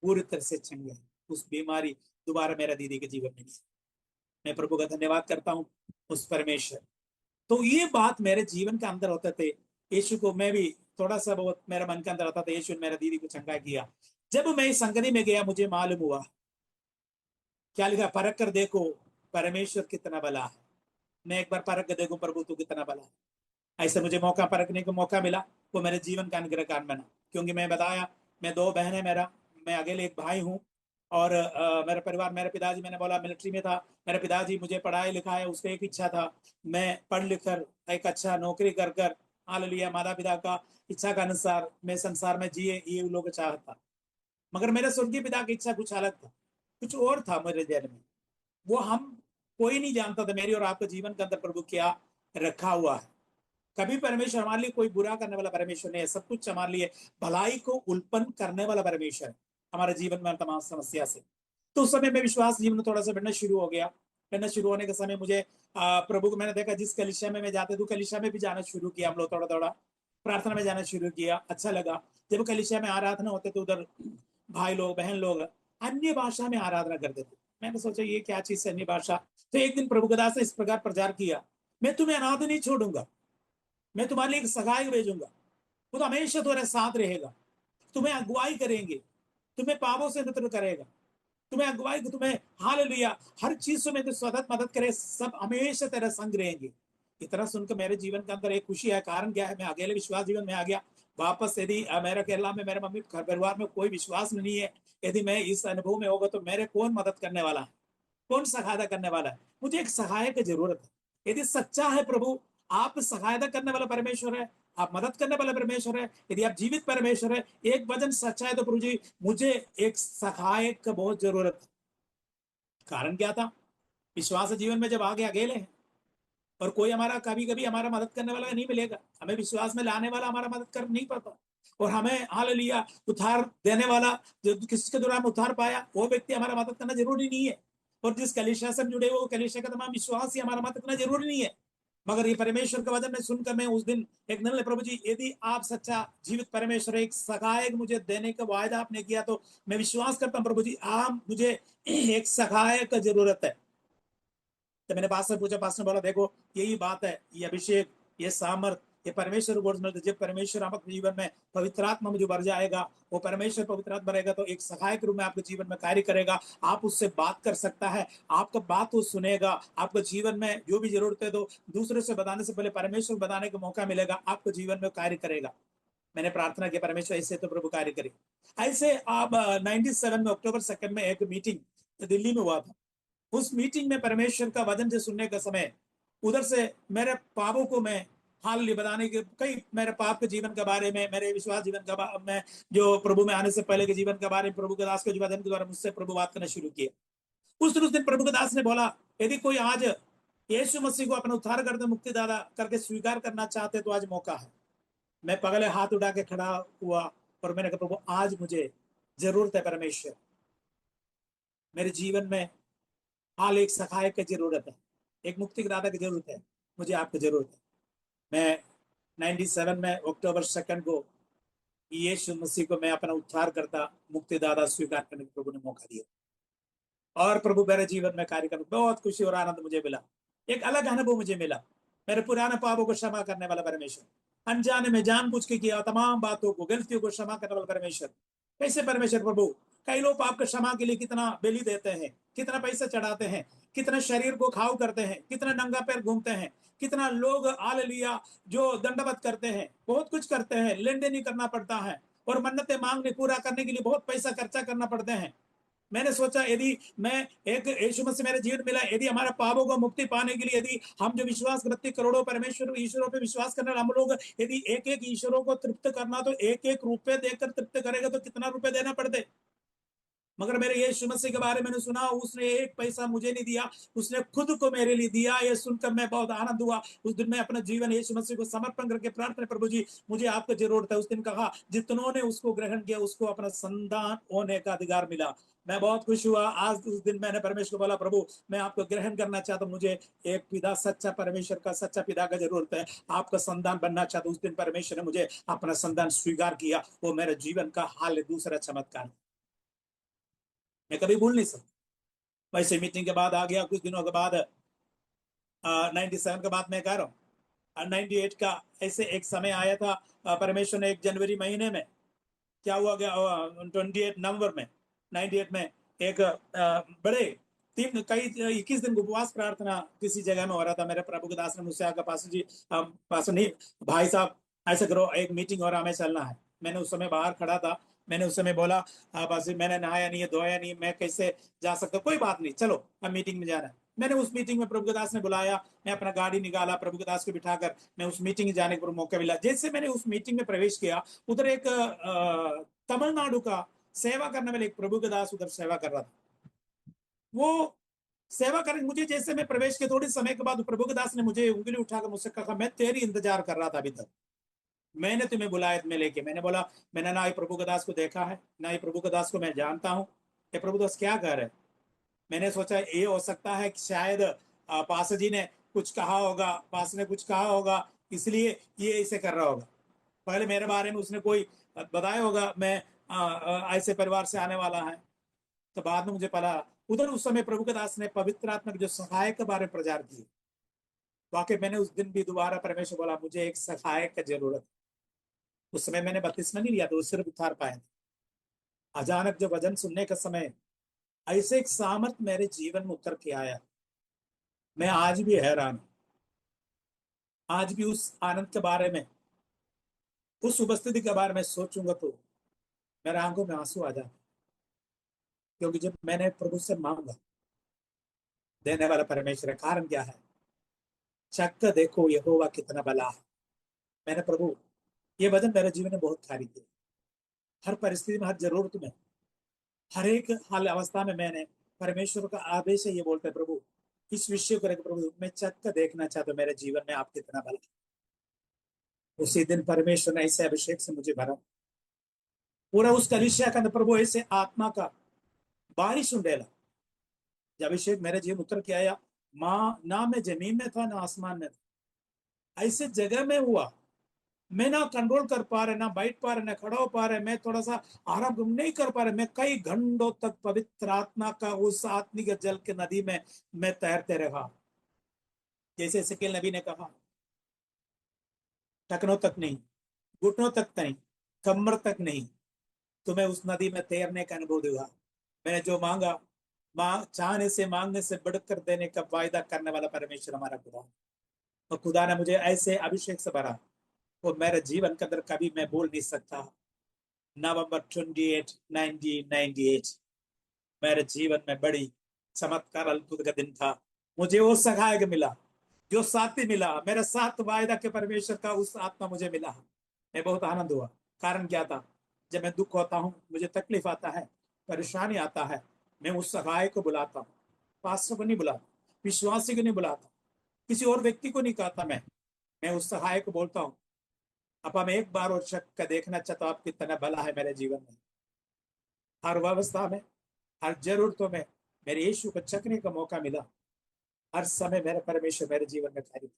पूरी तरह से चंगाई, उस बीमारी दोबारा मेरा दीदी के जीवन में नहीं। मैं प्रभु का धन्यवाद करता हूँ उस परमेश्वर। तो ये बात मेरे जीवन के अंदर होते थे, यीशु को मैं भी थोड़ा सा बहुत मेरे मन के अंदर आता था, यीशु ने मेरा दीदी को चंगा किया। जब मैं इस संगति में गया मुझे मालूम हुआ, क्या लिखा, परख कर देखो परमेश्वर कितना भला है। मैं एक बार परख कर देखूं प्रभु तू कितना भला है। ऐसे मुझे मौका परखने का मौका मिला, वो मेरे जीवन का अनुग्रह कारण बना। क्योंकि मैं बताया, मैं 2 बहन है मेरा, मैं अकेले एक भाई हूँ। और मेरा परिवार, मेरे पिताजी, मैंने बोला मिलिट्री में था, मेरे पिताजी मुझे पढ़ाई लिखाया, उसका एक इच्छा था मैं पढ़ लिख कर एक अच्छा नौकरी कर कर हालेलुया माता पिता का इच्छा के अनुसार मैं संसार में जिए, ये उन लोग का चाहत था। मगर मेरे स्वर्गीय पिता की इच्छा कुछ अलग था, कुछ और था मेरे दिल में। वो हम कोई नहीं जानता था मेरी और आपके जीवन के अंदर प्रभु क्या रखा हुआ है। कभी परमेश्वर हमारे लिए कोई बुरा करने वाला परमेश्वर नहीं है, सब कुछ हमारे लिए भलाई को उल्पन्न करने वाला परमेश्वर है हमारे जीवन में तमाम समस्या से। तो उस समय में विश्वास जीवन में थोड़ा सा बढ़ना शुरू हो गया। बढ़ना शुरू होने के समय मुझे प्रभु को मैंने देखा, जिस कलिशा में मैं जाते तो कलिशा में भी जाना शुरू किया, हम लोग थोड़ा थोड़ा प्रार्थना में जाना शुरू किया, अच्छा लगा। जब कलिशा में आराधना होते तो उधर भाई लोग बहन लोग अन्य भाषा में आराधना करते थे। मैंने सोचा ये क्या चीज है अन्य भाषा। तो एक दिन प्रभु दास ने इस प्रकार प्रचार किया, मैं तुम्हें अनाथ नहीं छोड़ूंगा, मैं तुम्हारे लिए एक सहायक भेजूंगा, वो तो हमेशा तुम्हारे साथ रहेगा, तुम्हें अगुवाई करेंगे, तुम्हें पापों से मित्र करेगा, तुम्हें अगुवाई, तुम्हें हालेलुया हर चीज में तो स्वतः मदद करे, सब हमेशा तेरा संग रहेंगे। इतना सुनकर मेरे जीवन के अंदर एक खुशी है। कारण क्या है, मैं अकेले विश्वास जीवन में आ गया वापस। यदि मेरा केरला में मेरे मम्मी घर परिवार में कोई विश्वास नहीं है, यदि मैं इस अनुभव में होगा तो मेरे कौन मदद करने वाला है, कौन सहायता करने वाला है। मुझे एक सहायक की जरूरत है। यदि सच्चा है प्रभु, आप सहायता करने वाला परमेश्वर है, आप मदद करने वाला परमेश्वर है, यदि आप जीवित परमेश्वर है, एक वचन सच्चा है तो प्रभु जी मुझे एक सहायक का बहुत जरूरत है। कारण क्या था, विश्वास जीवन में जब आगे अकेले हैं और कोई हमारा कभी कभी हमारा मदद करने वाला नहीं मिलेगा, हमें विश्वास में लाने वाला हमारा मदद कर नहीं पाता, और हमें हालेलुया उद्धार देने वाला जो किसके द्वारा हम उद्धार पाया वो व्यक्ति हमारा मदद करना जरूरी नहीं है। और जिस कलीसिया से जुड़े वो कलीसिया का तमाम विश्वास ही हमारा मदद करना जरूरी नहीं है। मगर ये परमेश्वर का वचन में सुनकर मैं उस दिन एक निर्णय, प्रभु जी यदि आप सच्चा जीवित परमेश्वर एक सहायक मुझे देने का वायदा आपने किया तो मैं विश्वास करता हूँ प्रभु जी आप मुझे एक सहायक का जरूरत है। तो मैंने पास से पूछा, पास ने बोला देखो यही बात है, ये अभिषेक, ये सामर्थ, ये परमेश्वर को मिलता है। जब परमेश्वर आपके जीवन में पवित्र आत्मा में जो भर जाएगा, वो परमेश्वर पवित्र आत्मा रहेगा तो एक सहायक रूप में आपके जीवन में कार्य करेगा। आप उससे बात कर सकता है, आपका बात वो सुनेगा, आपके जीवन में जो भी जरूरत है तो दूसरे से बताने से पहले परमेश्वर बताने का मौका मिलेगा, आपके जीवन में कार्य करेगा। मैंने प्रार्थना किया परमेश्वर ऐसे तो प्रभु कार्य करे। ऐसे आप 97 में अक्टूबर 2 में एक मीटिंग दिल्ली में हुआ था। उस मीटिंग में परमेश्वर का वचन से सुनने का समय उधर से मेरे पापों को मैं हाल बताने के, कई मेरे पाप के जीवन के बारे में, मेरे विश्वास जीवन का में जो प्रभु में आने से पहले के जीवन के बारे में प्रभु के दास के वचन के द्वारा मुझसे प्रभु बात करना शुरू किया। उस दिन प्रभु के दास ने बोला, यदि कोई आज यीशु मसीह को अपना उद्धार करते मुक्तिदाता करके स्वीकार करना चाहते तो आज मौका है। मैं पगले हाथ उठा के खड़ा हुआ और मैंने कहा, प्रभु आज मुझे जरूरत है परमेश्वर, मेरे जीवन में हाल एक सहायक की जरूरत है, एक मुक्तिदाता की जरूरत है, मुझे आपकी जरूरत है। मैं 97 में अक्टूबर 2 को यीशु मसीह को मैं अपना उद्धार करता मुक्तिदाता स्वीकार करने का प्रभु ने मौका दिया और प्रभु मेरे जीवन में कार्य करने बहुत खुशी और आनंद मुझे मिला। एक अलग अनुभव मुझे मिला। मेरे पुराने पापों को क्षमा करने वाला परमेश्वर, अनजाने में जानबूझ के किया तमाम बातों को, गलतियों को क्षमा करने वाला परमेश्वर। कैसे परमेश्वर प्रभु, कई लोग पाप के क्षमा के लिए कितना बलि देते हैं, कितना पैसा चढ़ाते हैं, कितना शरीर को खाव करते हैं, कितना नंगा पैर घूमते हैं, कितना लोग आल लिया जो दंडवत करते हैं, बहुत कुछ करते हैं, लेन देन नहीं करना पड़ता है और मन्नतें मांगने पूरा करने के लिए बहुत पैसा खर्चा करना पड़ते हैं। मैंने सोचा यदि मैं एक यीशु मसीह मेरे जीवन मिला, यदि हमारे पापों को मुक्ति पाने के लिए यदि हम जो विश्वास करते करोड़ों परमेश्वर ईश्वरों पे विश्वास करने हम लोग यदि एक एक ईश्वरों को तृप्त करना तो एक एक रुपए देकर तृप्त करेगा तो कितना रुपए देना पड़ते। मगर मेरे यीशु मसीह के बारे में सुना, उसने एक पैसा मुझे नहीं दिया, उसने खुद को मेरे लिए दिया। ये सुनकर मैं बहुत आनंद हुआ। उस दिन मैं अपना जीवन यीशु मसीह को समर्पण करके प्रार्थना, प्रभु जी मुझे आपको जरूरत है। उस दिन कहा, जितनों ने उसको ग्रहण किया उसको अपना संतान होने का अधिकार मिला। मैं बहुत खुश हुआ। आज उस दिन मैंने परमेश्वर को बोला, प्रभु मैं आपको ग्रहण करना चाहता हूँ, मुझे एक पिता सच्चा परमेश्वर का सच्चा पिता का जरूरत है, आपका संतान बनना चाहता हूँ। उस दिन परमेश्वर ने मुझे अपना संतान स्वीकार किया। वो मेरे जीवन का हाल दूसरा चमत्कार मैं कभी भूल नहीं सकता। वैसे मीटिंग के बाद आ गया, कुछ दिनों के बाद 97 के बाद मैं कह रहा हूँ 98 का ऐसे एक समय आया था। परमेश्वर ने 1 जनवरी महीने में क्या हुआ गया, 28 नवंबर में 98 में एक बड़े 21 दिन उपवास प्रार्थना किसी जगह में हो रहा था। मेरे प्रभु के दास ने मुझसे आकर, पास्टर जी पास्टर नहीं भाई साहब ऐसा करो, एक मीटिंग हो रहा हमें चलना है। मैंने उस समय बाहर खड़ा था। मैंने उस समय बोला, पास्टर मैंने नहाया नहीं है, धोया नहीं, मैं कैसे जा सकता, कोई बात नहीं, चलो हम मीटिंग में जा रहे हैं। मैंने उस मीटिंग में प्रभु के दास ने बुलाया, मैं अपना गाड़ी निकाला, प्रभु के दास को बिठाकर मैं उस मीटिंग में जाने का मौका मिला। जैसे मैंने उस मीटिंग में प्रवेश किया, उधर एक तमिलनाडु का सेवा करने वाले एक प्रभु के दास उधर सेवा कर रहा था। वो सेवा करने मुझे जैसे मैं प्रवेश के थोड़े समय के बाद प्रभु के दास ने मुझे उंगली उठाकर मुझसे कहा, मैं तेरी इंतजार कर रहा था अभी तक, मैंने तुम्हें बुलाया में लेके। मैंने बोला, मैंने ना ही प्रभु के दास को देखा है, ना ही प्रभु के दास को मैं जानता हूँ, ये प्रभु दास क्या कर रहे। मैंने सोचा ये हो सकता है कि शायद पास जी ने कुछ कहा होगा, पास ने कुछ कहा होगा, इसलिए ये इसे कर रहा होगा। पहले मेरे बारे में उसने कोई बताया होगा, मैं ऐसे परिवार से आने वाला है। तो बाद में मुझे पता, उधर उस समय प्रभु के दास ने पवित्र आत्मा के जो सहायक के बारे में प्रचार किए। वाकई मैंने उस दिन भी दोबारा परमेश्वर बोला, मुझे एक सहायक की जरूरत है। उस समय मैंने बपतिस्मा नहीं लिया तो सिर्फ उतार पाए थे। अचानक जब वचन सुनने का समय, ऐसे एक सामर्थ मेरे जीवन में उतर के आया। मैं आज भी हैरान हूं। आज भी उस आनंद के बारे में, उस उपस्थिति के बारे में सोचूंगा तो मेरे आंखों में आंसू आ जाते। क्योंकि जब मैंने प्रभु से मांगा, देने वाला परमेश्वर है। कारण क्या है? चक देखो यहोवा कितना भला है। मैंने प्रभु ये वचन मेरे जीवन में बहुत कार्य किया। हर परिस्थिति में, हर जरूरत में, हर एक हाल अवस्था में मैंने परमेश्वर का आदेश है ये बोलते हैं, प्रभु इस विषय को लेकर प्रभु मैं चक देखना चाहता हूँ मेरे जीवन में आप कितना भला। उसी दिन परमेश्वर ने ऐसे अभिषेक से मुझे भरा, पूरा उस कलीसिया का प्रभु ऐसे आत्मा का बारिश उंडेला। जब अभिषेक मेरे जीवन उतर के आया, माँ ना मैं जमीन में था ना आसमान में था, ऐसे जगह में हुआ। मैं ना कंट्रोल कर पा रहे, ना बैठ पा रहे, ना खड़ा हो पा रहे, मैं थोड़ा सा आराम नहीं कर पा रहे। मैं कई घंटों तक पवित्र आत्मा का उस आत्मिक जल के नदी में मैं तैरते रहा। जैसे सिकिल नबी ने कहा, टखनों तक नहीं, घुटनों तक नहीं, कमर तक नहीं, तुम्हें उस नदी में तैरने का अनुभव देगा। मैंने जो मांगा, चाहने से मांगने से बढ़कर देने का वायदा करने वाला परमेश्वर हमारा खुदा। और खुदा ने मुझे ऐसे अभिषेक से भरा, वो मेरे जीवन के अंदर कभी मैं बोल नहीं सकता। नवंबर 28, 1998 मेरे जीवन में बड़ी चमत्कार अद्भुत का दिन था। मुझे वो सहायक मिला, जो साथी मिला, मेरे साथ वायदा के परमेश्वर का उस आत्मा मुझे मिला। मैं बहुत आनंद हुआ। कारण क्या था? जब मैं दुख होता हूँ, मुझे तकलीफ आता है, परेशानी आता है, मैं उस सहायक को बुलाता हूँ। पास्टर को नहीं बुलाता, विश्वासी को नहीं बुलाता, किसी और व्यक्ति को नहीं कहता। मैं उस सहायक को बोलता हूँ, अब मैं एक बार और शक देखना चाहता हूँ आप कितना भला है मेरे जीवन में। हर अवस्था में, हर जरूरतों में मेरे यीशु को चखने का मौका मिला। हर समय मेरे परमेश्वर मेरे जीवन में कार्य।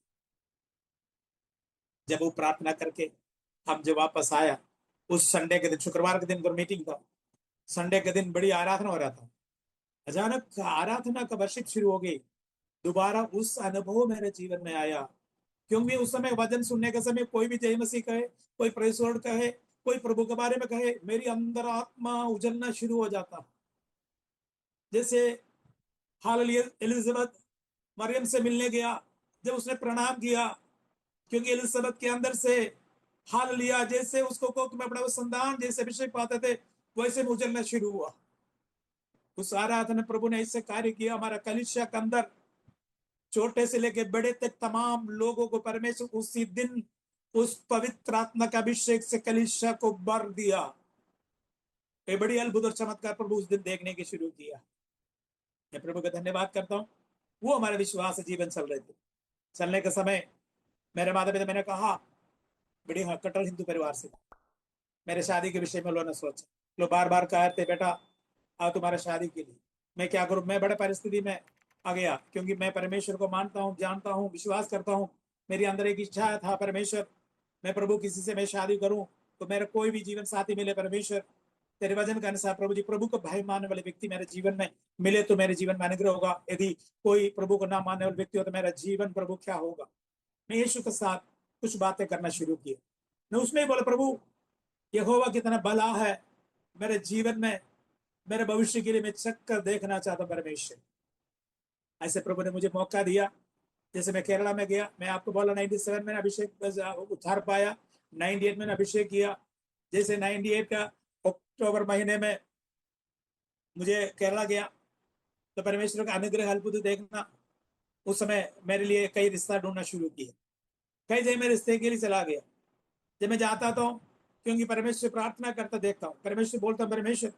जब वो प्रार्थना करके हम जब वापस आया, उस संडे के दिन, शुक्रवार के दिन तो मीटिंग था, संडे के दिन बड़ी आराधना हो रहा था। अचानक आराधना का वर्षिप शुरू हो गई। दोबारा उस अनुभव मेरे जीवन में आया, क्योंकि उस समय वचन सुनने के समय कोई भी जय मसीह कहे, कोई प्रेज़ लॉर्ड कहे, कोई प्रभु के बारे में कहे, मेरी अंदर आत्मा उजलना शुरू हो जाता। जैसे हालेलुया, एलिजाबेथ मरियम से मिलने गया, जब उसने प्रणाम किया, क्योंकि एलिजाबेथ के अंदर से हालेलुया जैसे उसको कोक में बड़ा संतान जैसे अभिषेक पाते थे, वैसे उजलना शुरू हुआ। उस आराधना प्रभु ने ऐसे कार्य किया, हमारा कलीसिया के अंदर छोटे से लेके बड़े तक तमाम लोगों को परमेश्वर उसी दिन उस पवित्र आत्मा का अभिषेक से कलीसिया को भर दिया। ये बड़ी अद्भुत और चमत्कार प्रभु उस दिन देखने के शुरू किया। मैं प्रभु का धन्यवाद करता हूँ। वो हमारे विश्वास जीवन चल रहे थे। चलने के समय मेरे माता पिता, मैंने कहा, बड़ी कट्टर हिंदू परिवार से मेरे शादी के विषय में लोगों ने सोचा, लोग बार बार कहते बेटा आओ तुम्हारा शादी के लिए। मैं क्या करूं, मैं बड़े परिस्थिति में आ गया, क्योंकि मैं परमेश्वर को मानता हूं, जानता हूं, विश्वास करता हूं। मेरी अंदर एक इच्छा था, परमेश्वर मैं प्रभु किसी से मैं शादी करूं तो मेरा कोई भी जीवन साथी मिले, परमेश्वर तेरे वचन के अनुसार प्रभु जी, प्रभु को भय मानने वाले व्यक्ति मेरे जीवन में मिले तो मेरे जीवन में अनुग्रह होगा। यदि कोई प्रभु को ना मानने वाले व्यक्ति हो तो मेरा जीवन प्रभु क्या होगा। मैं यीशु के साथ कुछ बातें करना शुरू किया। मैं उसमें ही बोला, प्रभु यहोवा कितना भला है मेरे जीवन में, मेरे भविष्य के लिए मैं चक्कर देखना चाहता परमेश्वर। ऐसे प्रभु ने मुझे मौका दिया। जैसे मैं केरला में गया, मैं आपको बोला 97 में अभिषेक उतार पाया, 98 में अभिषेक किया। जैसे 98 का अक्टूबर महीने में मुझे केरला गया तो परमेश्वर का अनुग्रह अद्भुत देखना। उस समय मेरे लिए कई रिश्ता ढूंढना शुरू किया, कई जगह मैं रिश्ते के लिए चला गया। जब मैं जाता था, क्योंकि परमेश्वर प्रार्थना करता देखता हूँ, परमेश्वर बोलता हूँ, परमेश्वर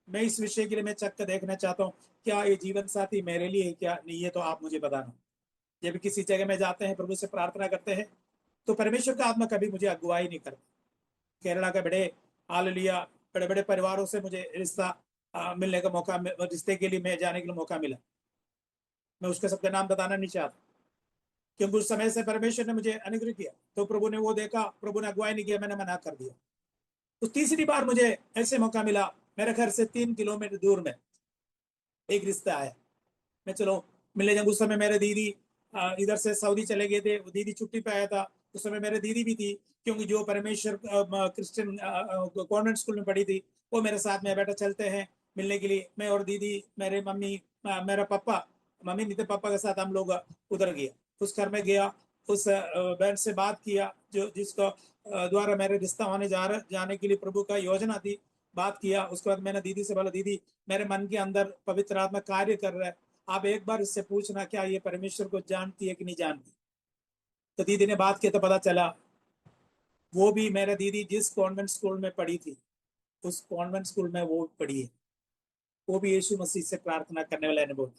मैं इस विषय के लिए मैं चक्कर देखना चाहता हूँ, क्या ये जीवन साथी मेरे लिए है क्या नहीं, ये तो आप मुझे बताना। जब किसी जगह में जाते हैं, प्रभु से प्रार्थना करते हैं, तो परमेश्वर का आत्मा कभी मुझे अगुवाई नहीं करता। केरला के बड़े हालेलुया बड़े बड़े परिवारों से मुझे रिश्ता मिलने का मौका, रिश्ते के लिए मैं जाने के लिए मौका मिला। मैं उसका सबका नाम बताना नहीं चाहता, क्योंकि उस समय से परमेश्वर ने मुझे अनुग्रह किया, तो प्रभु ने वो देखा, प्रभु ने अगुवाई नहीं किया, मैंने मना कर दिया। तो तीसरी बार मुझे ऐसे मौका मिला, मेरे घर से 3 किलोमीटर दूर में एक रिश्ता आया। मैं चलो मिले जाऊंगा। उस समय मेरे दीदी इधर से सऊदी चले गए थे, वो दीदी छुट्टी पे आया था। उस समय मेरे दीदी भी थी, क्योंकि जो परमेश्वर क्रिश्चियन कॉन्वेंट स्कूल में पढ़ी थी, वो मेरे साथ में बेटा चलते हैं मिलने के लिए। मैं और दीदी, मेरे मम्मी, मेरा पापा, मम्मी नहीं थे, पापा के साथ हम लोग उधर गया, उस घर में गया। उस बहन से बात किया जो जिसको द्वारा मेरे रिश्ता होने जाने के लिए प्रभु का योजना थी। बात किया, उसके बाद मैंने दीदी से बोला, दीदी मेरे मन के अंदर पवित्र आत्मा कार्य कर रहा है, आप एक बार इससे पूछना क्या ये परमेश्वर को जानती है कि नहीं जानती। तो दीदी ने बात की तो पता चला वो भी, मेरा दीदी जिस कॉन्वेंट स्कूल में पढ़ी थी उस कॉन्वेंट स्कूल में वो पढ़ी है, वो भी यीशु मसीह से प्रार्थना करने वाले अनुभव।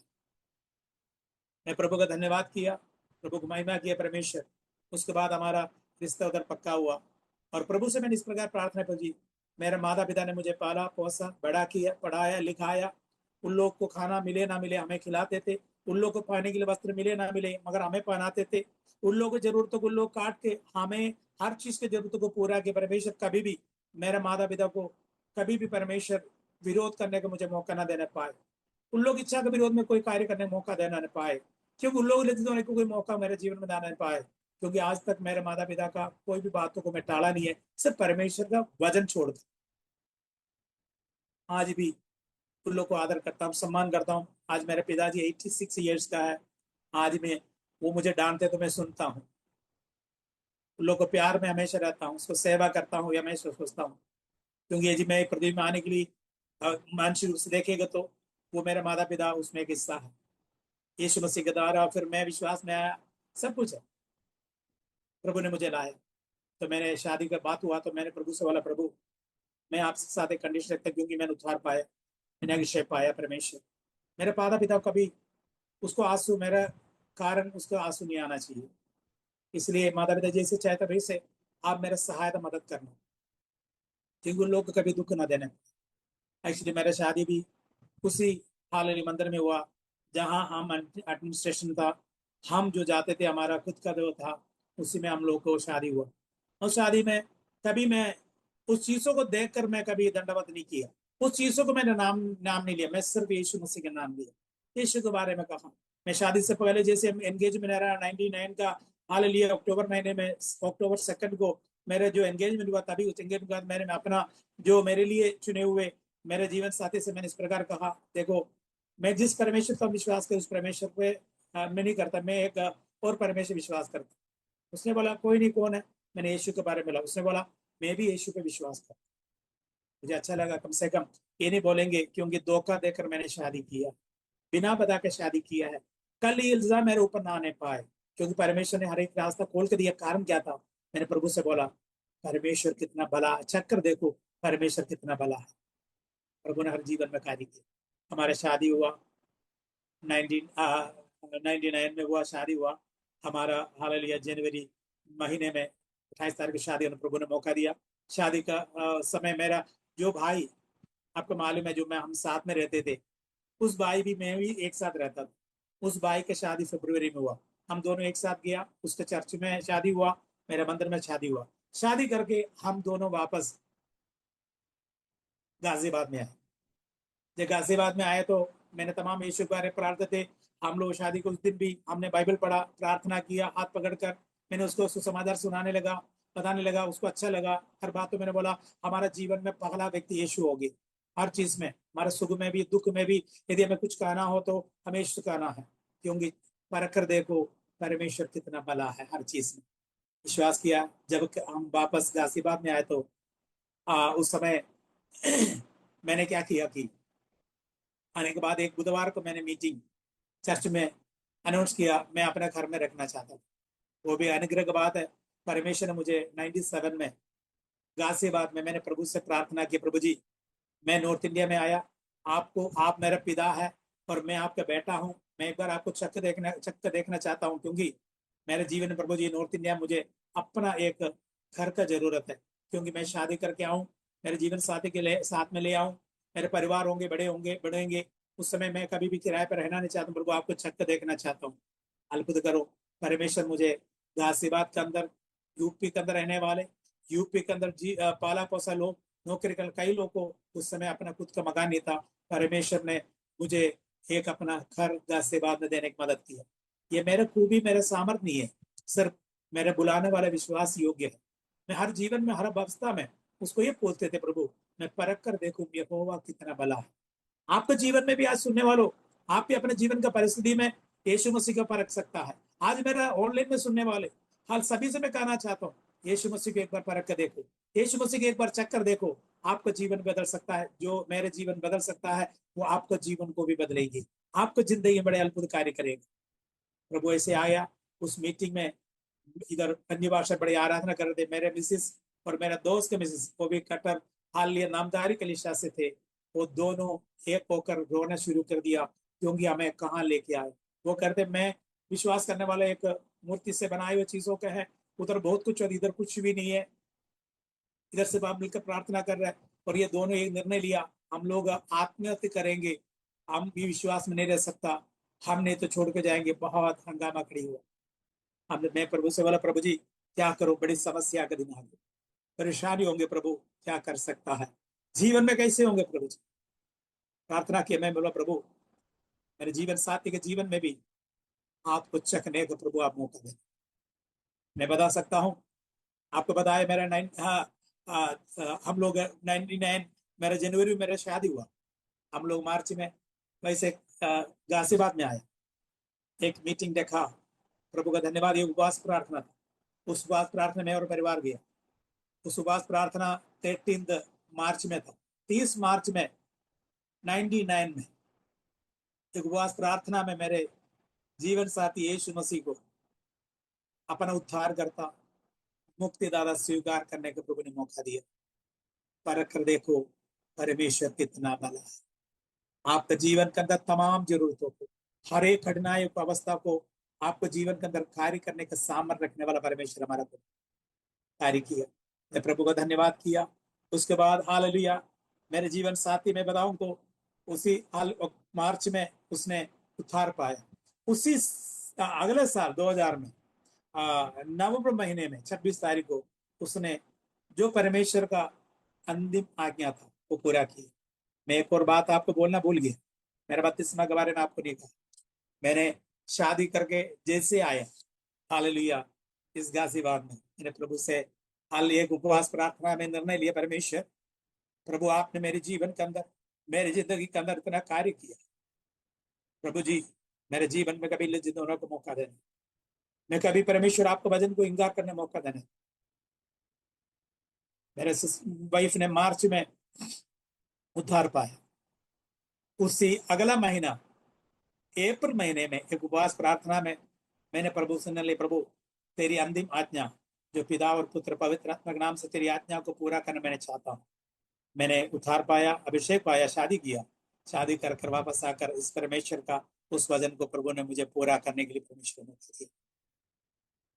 मैं प्रभु का धन्यवाद किया, प्रभु को महिमा किया परमेश्वर। उसके बाद हमारा रिश्ता उधर पक्का हुआ, और प्रभु से मैंने इस प्रकार प्रार्थना की, मेरे माता पिता ने मुझे पाला पोसा बड़ा किया, पढ़ाया लिखाया। उन लोग को खाना मिले ना मिले हमें खिलाते थे, उन लोग को पहनने के लिए वस्त्र मिले ना मिले मगर हमें पहनाते थे। उन लोगों की जरूरतों को लोग काट के हमें हर चीज की जरूरतों को पूरा किया। परमेश्वर कभी भी मेरे माता पिता को कभी भी परमेश्वर विरोध करने का मुझे मौका ना देने पाए, उन लोग इच्छा के विरोध में कोई कार्य करने का मौका देना नहीं पाए, क्योंकि उन लोग लेते होने को कोई मौका मेरे जीवन में देना नहीं पाए। क्योंकि आज तक मेरे माता पिता का कोई भी बातों को मैं टाला नहीं है, सिर्फ परमेश्वर का वजन छोड़ दो। आज भी उन लोग को आदर करता हूँ, सम्मान करता हूँ। आज मेरे पिताजी 86 ईयर्स का है। आज में वो मुझे डांटते तो मैं सुनता हूँ, उन लोग को प्यार में हमेशा रहता हूँ, उसको सेवा करता हूँ, हमेशा सोचता हूँ। क्योंकि ये जी मैं पृथ्वी में आने के लिए मानसिक रूप से देखेगा तो वो मेरे माता पिता उसमें एक हिस्सा है। यीशु मसीह के द्वारा फिर मैं विश्वास में आया, सब कुछ है, प्रभु ने मुझे लाया। तो मैंने शादी का बात हुआ तो मैंने प्रभु से बोला, प्रभु मैं आपसे साथ एक कंडीशन रखता, क्योंकि मैंने उद्धार पाया, मैंने अभिषेक पाया परमेश्वर। मेरे माता पिता कभी उसको आंसू, मेरा कारण उसको आंसू नहीं आना चाहिए। इसलिए माता पिता जैसे चाहते वैसे आप मेरा सहायता मदद करना, क्योंकि उन लोग को कभी दुख ना देने। एक्चुअली मेरा शादी भी उसी हालेलुया मंदिर में हुआ जहां हम एडमिनिस्ट्रेशन था, हम जो जाते थे, हमारा खुद का जो था, उसी में हम लोग को शादी हुआ। और शादी में कभी मैं उस चीजों को देखकर मैं कभी दंडवत नहीं किया, उस चीजों को मैंने नाम नाम नहीं लिया, मैं सिर्फ यीशु मसीह का नाम लिया, यीशु के बारे में कहा। मैं शादी से पहले जैसे एंगेजमेंट रहा 99 का, हालेलुया अक्टूबर महीने में, अक्टूबर 2 को मेरे जो एंगेजमेंट हुआ, तभी उस एंगेजमेंट के बाद मैंने अपना जो मेरे लिए चुने हुए मेरे जीवन साथी से मैंने इस प्रकार कहा, देखो मैं जिस परमेश्वर पर विश्वास कर उस परमेश्वर पे मैं नहीं करता, मैं एक और परमेश्वर विश्वास करता। उसने बोला कोई नहीं, कौन है? मैंने यीशु के बारे में बोला, उसने बोला मैं भी यीशु पे विश्वास करता। मुझे अच्छा लगा, कम से कम ये नहीं बोलेंगे क्योंकि धोखा देकर मैंने शादी किया, बिना बता के शादी किया है, कल ये इल्जाम मेरे ऊपर ना आने पाए, क्योंकि परमेश्वर ने हर एक रास्ता खोल कर दिया। कारण क्या था? मैंने प्रभु से बोला परमेश्वर कितना भला, चक्कर देखो परमेश्वर कितना भला है। प्रभु ने हर जीवन में कार्य किया। हमारा शादी हुआ 1999 में हुआ, शादी हुआ हमारा, हालेलुया जनवरी महीने में 28 तारीख की शादी, प्रभु ने मौका दिया। शादी का समय मेरा जो भाई, आपको मालूम है, जो मैं हम साथ में रहते थे, उस भाई भी मैं भी एक साथ रहता था। उस भाई की शादी फरवरी में हुआ, हम दोनों एक साथ गया, उसके चर्च में शादी हुआ, मेरे मंदिर में शादी हुआ। शादी करके हम दोनों वापस गाजियाबाद में आए। जब गाजियाबाद में आए तो मैंने तमाम यीशु के बारे में प्रार्थना थे। हम लोग शादी के उस दिन भी हमने बाइबल पढ़ा, प्रार्थना किया हाथ पकड़कर। मैंने उसको सुसमाचार सुनाने लगा, बताने लगा, उसको अच्छा लगा। हर बात तो मैंने बोला हमारा जीवन में पहला व्यक्ति यीशु होगी, हर चीज में, हमारे सुख में भी दुख में भी। यदि हमें कुछ कहना हो तो हमें यीशु कहना है, क्योंकि परख कर देखो परमेश्वर कितना भला है हर चीज में। विश्वास किया। जब हम वापस गाजियाबाद में आए तो उस समय मैंने क्या किया कि आने के बाद एक बुधवार को मैंने मीटिंग चर्च में अनाउंस किया, मैं अपने घर में रखना चाहता हूँ। वो भी अनुग्रह की बात है। परमेश्वर ने मुझे 97 में गाजियाबाद में मैंने प्रभु से प्रार्थना की, प्रभु जी मैं नॉर्थ इंडिया में आया, आपको, आप मेरा पिता है और मैं आपका बेटा हूँ, मैं एक बार आपको चक्कर देखना चाहता हूँ, क्योंकि मेरे जीवन में प्रभु जी नॉर्थ इंडिया मुझे अपना एक घर का जरूरत है, क्योंकि मैं शादी करके आऊँ, मेरे जीवन साथी के लिए साथ में ले आऊँ, मेरे परिवार होंगे, बड़े होंगे, बढ़ेंगे। उस समय मैं कभी भी किराए पर रहना नहीं चाहता हूँ, प्रभु आपको चक्कर देखना चाहता हूँ, अद्भुत करो। परमेश्वर मुझे गाजियाबाद के अंदर, यूपी के अंदर रहने वाले, यूपी के अंदर पाला पोसा लोग, नौकरी कर कई लोगों को उस समय अपना खुद का मकान नहीं था, परमेश्वर ने मुझे एक अपना घर गाजियाबाद में देने की मदद की है। ये मेरे खूबी, मेरे सामर्थ्य नहीं है, सिर्फ मेरे बुलाने वाला विश्वास योग्य है। मैं हर जीवन में, हर अवस्था में उसको ये पूछते थे, प्रभु मैं परख कर देखूं यहोवा कितना भला है। आपके जीवन में भी आज सुनने वालों, आप भी अपने जीवन का परिस्थिति में यीशु मसीह को परख सकता है। आज मेरा ऑनलाइन में सुनने वाले हाल सभी से मैं कहना चाहता हूँ, यीशु मसीह को एक बार परख कर देखो, यीशु मसीह को एक बार चेक कर देखो, आपका जीवन बदल सकता है। जो मेरे जीवन बदल सकता है वो आपका जीवन को भी बदलेगी, आपको जिंदगी में बड़े अद्भुत कार्य करेगा। प्रभु ऐसे आया उस मीटिंग में, इधर अन्य भाषा बड़ी आराधना कर रहे थे, मेरे मिसिस और मेरा दोस्त के मिसिस, वो भी कट्टर हालिया नामधारी कलीसिया से थे। वो दोनों एक होकर रोना शुरू कर दिया, क्योंकि हमें कहाँ लेके आए। वो कहते मैं विश्वास करने वाला एक मूर्ति से बनाए हुए चीजों का है, उधर बहुत कुछ और इधर कुछ भी नहीं है, इधर से आप मिलकर प्रार्थना कर रहे हैं। और ये दोनों एक निर्णय लिया, हम लोग आत्महत्या करेंगे, हम भी विश्वास में नहीं रह सकता, हम नहीं तो छोड़ के जाएंगे। बहुत हंगामा खड़ी हुआ। हमने, मैं प्रभु से बोला प्रभु जी क्या करो, बड़ी समस्या का दिन आ गई, परेशानी होंगे प्रभु, क्या कर सकता है, जीवन में कैसे होंगे प्रभु जी। प्रार्थना की, मैं बोला प्रभु मेरे जीवन साथी के जीवन में भी आपको चखने का प्रभु आप मौका दें। मैं बता सकता हूँ, आपको बताया मेरा हम लोग 99 मेरा जनवरी में मेरा शादी हुआ, हम लोग मार्च में वैसे गाजियाबाद में आए, एक मीटिंग देखा, प्रभु का धन्यवाद, ये उपवास प्रार्थना था। उस उपवास प्रार्थना में और परिवार गया। उस उपवास प्रार्थना 13 मार्च में था, 30 मार्च में 99 में एक उपवास प्रार्थना में मेरे जीवन साथी यीशु मसीह को अपना उद्धार करता, मुक्तिदाता स्वीकार करने का प्रभु ने मौका दिया। परख कर देखो परमेश्वर कितना भला है, आपका जीवन के अंदर तमाम जरूरतों को हर एक कठिनाई अवस्था को आपको जीवन के अंदर कार्य करने का सामर्थ्य रखने वाला परमेश्वर हमारा कार्य किया। मैं प्रभु का धन्यवाद किया। उसके बाद हालेलुया, मेरे जीवन साथी में बताऊं तो उसी मार्च में उसने उद्धार पाया। उसी अगले साल 2000 में नवंबर महीने में 26 तारीख को उसने जो परमेश्वर का अंतिम आज्ञा था वो पूरा किया। मैं एक और बात आपको बोलना भूल गया, मेरा बपतिस्मा के बारे में आपको नहीं कहा। मैंने शादी करके जैसे आया हालेलुया इस गाजीबाग में, मैंने प्रभु से हाल एक उपवास प्रार्थना में निर्णय लिया, परमेश्वर प्रभु आपने मेरे जीवन के अंदर, मेरी जिंदगी के अंदर इतना कार्य किया, प्रभु जी मेरे जीवन में कभी लज्जित होने को मौका देना, मैं कभी परमेश्वर आपको वचन को इंकार करने मौका देना। मेरे वाइफ ने मार्च में उद्धार पाया। उसी अगला महीना अप्रैल महीने में एक उपवास प्रार्थना में मैंने प्रभु से निर्णय, प्रभु तेरी अंतिम आज्ञा जो पिता और पुत्र पवित्र आत्मा के नाम से तेरी आज्ञा को पूरा करना मैंने चाहता हूँ। मैंने उद्धार पाया, अभिषेक पाया, शादी किया, शादी कर कर वापस आकर इस परमेश्वर का उस वचन को प्रभु ने मुझे पूरा करने के लिए परमेश्वर ने दिया।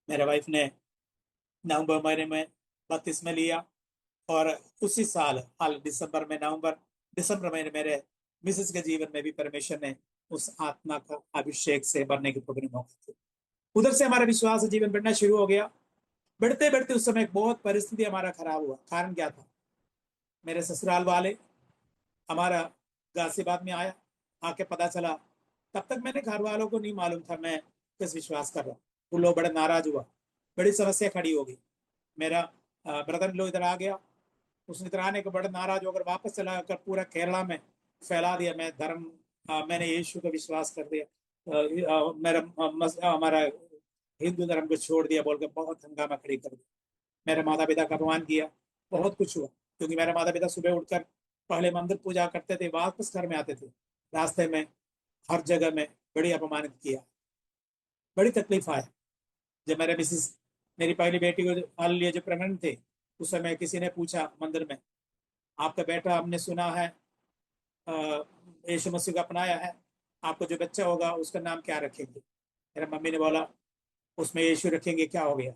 मेरे वाइफ ने नवंबर महीने में बपतिस्मा लिया और उसी साल हाल दिसंबर महीने मेरे मिसेस के जीवन में भी परमेश्वर ने उस आत्मा का अभिषेक से भरने की प्रभु ने मौका दिया। उधर से हमारा विश्वास जीवन बढ़ना शुरू हो गया। बढ़ते बढ़ते उस समय बहुत परिस्थिति हमारा खराब हुआ। कारण क्या था, मेरे ससुराल वाले हमारा गाजियाबाद में आया, आके पता चला, तब तक मैंने घर वालों को नहीं मालूम था मैं किस विश्वास कर रहा हूँ। वो लोग बड़े नाराज हुआ, बड़ी समस्या खड़ी हो गई। मेरा ब्रदर लो इधर आ गया, उसने इधर आने को बड़ा नाराज होकर वापस चला कर पूरा केरला में फैला दिया, मैं धर्म मैंने यीशु का विश्वास कर दिया, मेरा हमारा हिंदू धर्म को छोड़ दिया बोलकर बहुत हंगामा खड़ी कर दिया। मेरे माता पिता का अपमान किया, बहुत कुछ हुआ। क्योंकि मेरे माता पिता सुबह उठकर पहले मंदिर पूजा करते थे, वापस घर में आते थे, रास्ते में हर जगह में बड़ी अपमानित किया, बड़ी तकलीफ आया। जब मेरे मिसिस मेरी पहली बेटी को हाल लिए जो प्रेग्नेंट थे, उस समय किसी ने पूछा मंदिर में, आपका बेटा हमने सुना है यीशु मसीह को अपनाया है, आपको जो बच्चा होगा उसका नाम क्या रखेंगे? मेरे मम्मी ने बोला उसमें यीशु रखेंगे, क्या हो गया,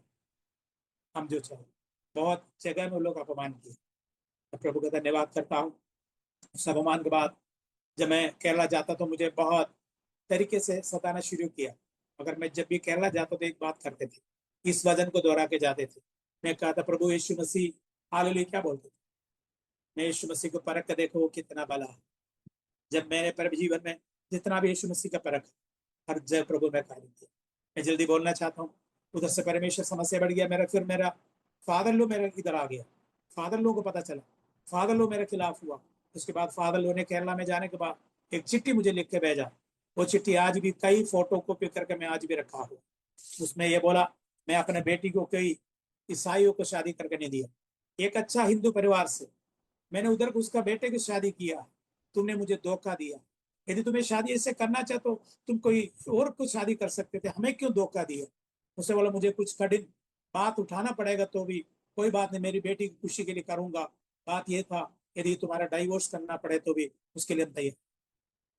हम जो चाहे। बहुत जगह में लोग अपमान किए। मैं प्रभु का धन्यवाद करता हूँ। उस अपमान के बाद जब मैं केरला जाता तो मुझे बहुत तरीके से सताना शुरू किया। मगर मैं जब भी केरला जाता तो एक बात करते थे, इस वजन को दोहरा के जाते थे। मैं कहा था प्रभु यीशु मसीह, हालेलुया, क्या बोलते थे, मैं यीशु मसीह को परख कर देखो वो कितना भला है। जब मेरे पर जीवन में जितना भी यीशु मसीह का परख, हर जगह प्रभु मैं कार्य किया। मैं जल्दी बोलना चाहता हूँ, उधर से परमेश्वर समस्या बढ़ गया। फिर मेरा फादर लो मेरे इधर आ गया, फादर लो को पता चला, फादर लो मेरे खिलाफ हुआ। उसके बाद फादर लो ने केरला में जाने के बाद एक चिट्ठी मुझे लिख के भेजा। वो चिट्ठी आज भी कई फोटो कॉपी करके मैं आज भी रखा हूँ। उसमें ये बोला, मैं अपने बेटी को कई ईसाइयों को शादी करके नहीं दिया, एक अच्छा हिंदू परिवार से मैंने उधर उसका बेटे की शादी किया, तुमने मुझे धोखा दिया। यदि तुम्हें शादी ऐसे करना चाहे तो तुम कोई और कुछ शादी कर सकते थे, हमें क्यों धोखा दिया? उससे बोला मुझे कुछ कठिन बात उठाना पड़ेगा तो भी कोई बात नहीं, मेरी बेटी की खुशी के लिए करूंगा। बात यह था यदि तुम्हारा डाइवोर्स करना पड़े तो भी उसके लिए तैयार।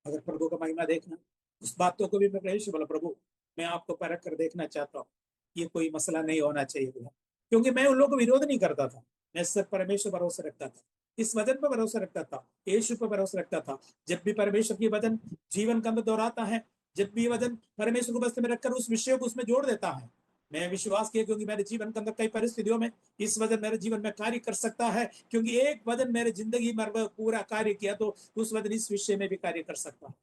अगर प्रभु का महिमा देखना, उस बातों को भी मैं प्रभु से बोला, प्रभु मैं आपको परख कर देखना चाहता हूँ, ये कोई मसला नहीं होना चाहिए बोला। क्योंकि मैं उन लोगों को विरोध नहीं करता था, मैं सिर्फ परमेश्वर भरोसा रखता था, इस वचन पर भरोसा रखता था, यीशु पर भरोसा रखता था। जब भी परमेश्वर की वचन जीवन के अंदर दोहराता है, जब भी वचन परमेश्वर को बस्ते में रखकर उस विषय को उसमें जोड़ देता है, मैं विश्वास किया क्योंकि मेरे जीवन के अंदर कई परिस्थितियों में इस वजन मेरे जीवन में कार्य कर सकता है। क्योंकि एक वजन मेरे जिंदगी में पूरा कार्य किया तो उस वजन इस विषय में भी कार्य कर सकता है।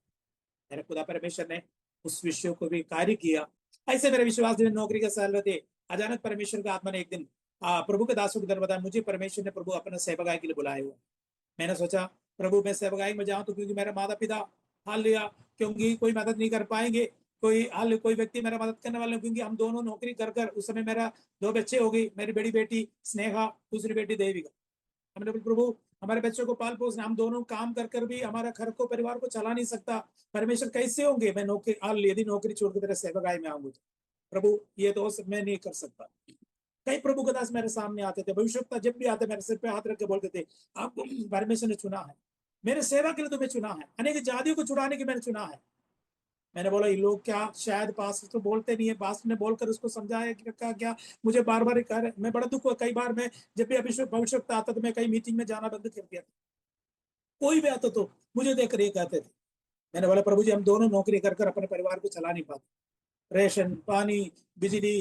मेरे खुदा परमेश्वर ने उस विषय को भी कार्य किया। ऐसे मेरे विश्वास में नौकरी के साल थे, अचानक परमेश्वर का आत्मा ने एक दिन प्रभु के दासों की तरफ बताया, मुझे परमेश्वर ने प्रभु अपने सेवकाई के लिए बुलाया हुआ। मैंने सोचा प्रभु मैं सेवकाई में जाऊं तो क्योंकि मेरे माता पिता हाल लिया, क्योंकि कोई मदद नहीं कर पाएंगे, कोई व्यक्ति मेरा मदद करने वाले, क्योंकि हम दोनों नौकरी कर कर उस समय मेरा 2 बच्चे हो गई, मेरी बड़ी बेटी स्नेहा, दूसरी बेटी देविका। हमने बोला प्रभु हमारे बच्चों को पाल पोस, हम दोनों काम कर कर भी हमारा घर को परिवार को चला नहीं सकता, परमेश्वर कैसे होंगे, मैं नौकरी यदि नौकरी छोड़ के तेरे सेवकाई में आऊंगा तो प्रभु ये तो मैं नहीं कर सकता। कई प्रभु के दास मेरे सामने आते थे, भविष्यवक्ता जब भी आते मेरे सिर पे हाथ रख के बोलते थे, आपको परमेश्वर ने चुना है, मेरे सेवा के लिए तुम्हें चुना है, अनेक जातियों को छुड़ाने के मैंने चुना है। मैंने बोला ये लोग क्या शायद पास तो बोलते नहीं है, पास ने बोलकर उसको समझाया कि क्या क्या मुझे बार बार कह रहे, मैं बड़ा दुख हुआ। कई बार मैं जब भी भविष्य आता तो मैं कई मीटिंग में जाना बंद कर दिया था। कोई भी आता तो मुझे देखकर ये कहते थे। मैंने बोला प्रभु जी हम दोनों नौकरी कर कर अपने परिवार को चला नहीं पाते, रेशन पानी बिजली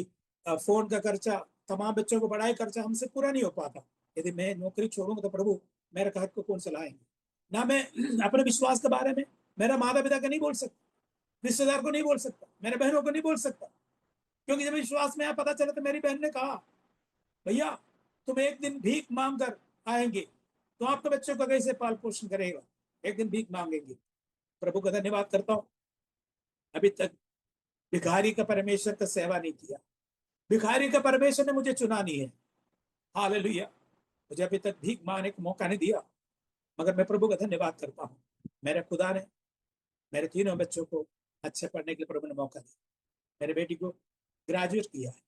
फोन का खर्चा, तमाम बच्चों को पढ़ाई खर्चा हमसे पूरा नहीं हो पाता। यदि मैं नौकरी छोड़ूंगा तो प्रभु मेरे घर को कौन चलाएंगे। ना मैं अपने विश्वास के बारे में मेरा माता पिता का नहीं बोल सकता, रिश्तेदार को नहीं बोल सकता, मेरे बहनों को नहीं बोल सकता। क्योंकि जब विश्वास में आया पता चला तो मेरी बहन ने कहा भैया तुम एक दिन भीख मांग कर आएंगे तो आपके बच्चों का कैसे पाल पोषण करेगा, एक दिन भीख मांगेंगे। प्रभु का धन्यवाद करता हूँ, अभी तक भिखारी का परमेश्वर का सेवा नहीं किया, भिखारी का परमेश्वर ने मुझे चुना नहीं है। हालेलुया। मुझे अभी तक भीख मांगने का मौका नहीं दिया, मगर मैं प्रभु का धन्यवाद करता हूँ। मेरे खुदा ने मेरे तीनों बच्चों को अच्छे पढ़ने के लिए प्रभु ने मौका दिया। मेरे बेटी को ग्रेजुएट किया है,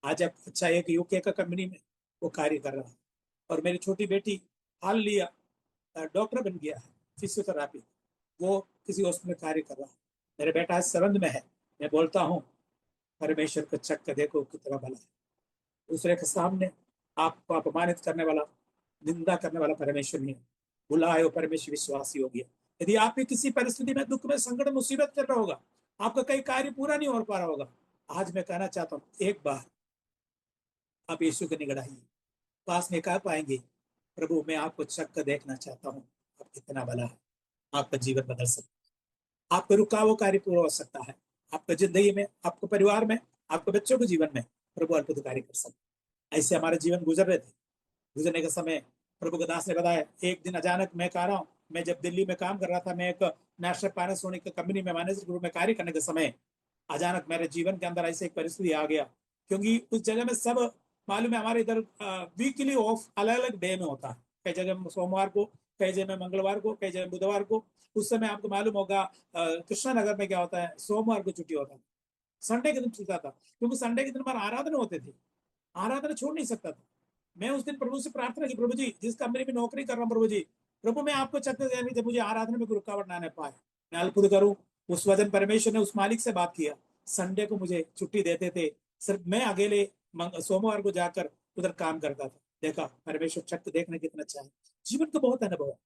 आज अब अच्छा एक यूके का कंपनी में वो कार्य कर रहा है। और मेरी छोटी बेटी हाल लिया डॉक्टर बन गया है फिजियोथेरापी, वो किसी हॉस्पिटल में कार्य कर रहा है। मेरे बेटा आज 7th में है। मैं बोलता हूँ परमेश्वर को चक कर देखो कितना भला है। दूसरे के सामने आपको अपमानित करने वाला, निंदा करने वाला परमेश्वर नहीं है, बुलाए वो परमेश्वर विश्वासी हो गया। यदि आप भी किसी परिस्थिति में दुख में संकट मुसीबत चल रहा होगा, आपका कई कार्य पूरा नहीं हो पा रहा होगा, आज मैं कहना चाहता हूँ एक बार आप यीशु को निगड़ाइए, पास में कह पाएंगे प्रभु मैं आपको चक कर देखना चाहता हूँ, आप कितना भला है। आपका जीवन बदल सकता है, आपका रुका वो कार्य पूरा हो सकता है, आपका जिंदगी में, आपके परिवार में, आपके बच्चों के जीवन में प्रभु अद्भुत कार्य कर सकता है। ऐसे हमारे जीवन गुजर रहे थे। गुजरने के समय प्रभु के दास ने बताया एक दिन अचानक मैं कह रहा हूँ, मैं जब दिल्ली में काम कर रहा था, मैं एक नेशनल पैनासोनिक कंपनी में मैनेजर के रूप में कार्य करने के समय अचानक मेरे जीवन के अंदर ऐसे एक परिस्थिति आ गया। क्योंकि उस जगह में सब मालूम है हमारे इधर वीकली ऑफ अलग अलग डे में होता है, कई जगह सोमवार को, कई जगह मंगलवार को, कई जगह बुधवार को। उस समय आपको मालूम होगा कृष्णा नगर में क्या होता है, सोमवार को छुट्टी होता है, संडे के दिन चलता था, क्योंकि संडे के दिन हमारा आराधना होते थे, आराधना छोड़ नहीं सकता था। मैं उस दिन प्रभु से प्रार्थना की प्रभु जी जिस कंपनी में नौकरी कर रहा हूँ प्रभु जी, प्रभु मैं आपको चक्कर देने जब मुझे आराधना में कोई रुकावट ना पाए, मैं अल्पुर करूँ। उस वजन परमेश्वर ने उस मालिक से बात किया, संडे को मुझे छुट्टी देते थे, सिर्फ मैं अकेले सोमवार को जाकर उधर काम करता था। देखा परमेश्वर चक्कर देखने कितना अच्छा है। जीवन का बहुत अनुभव है।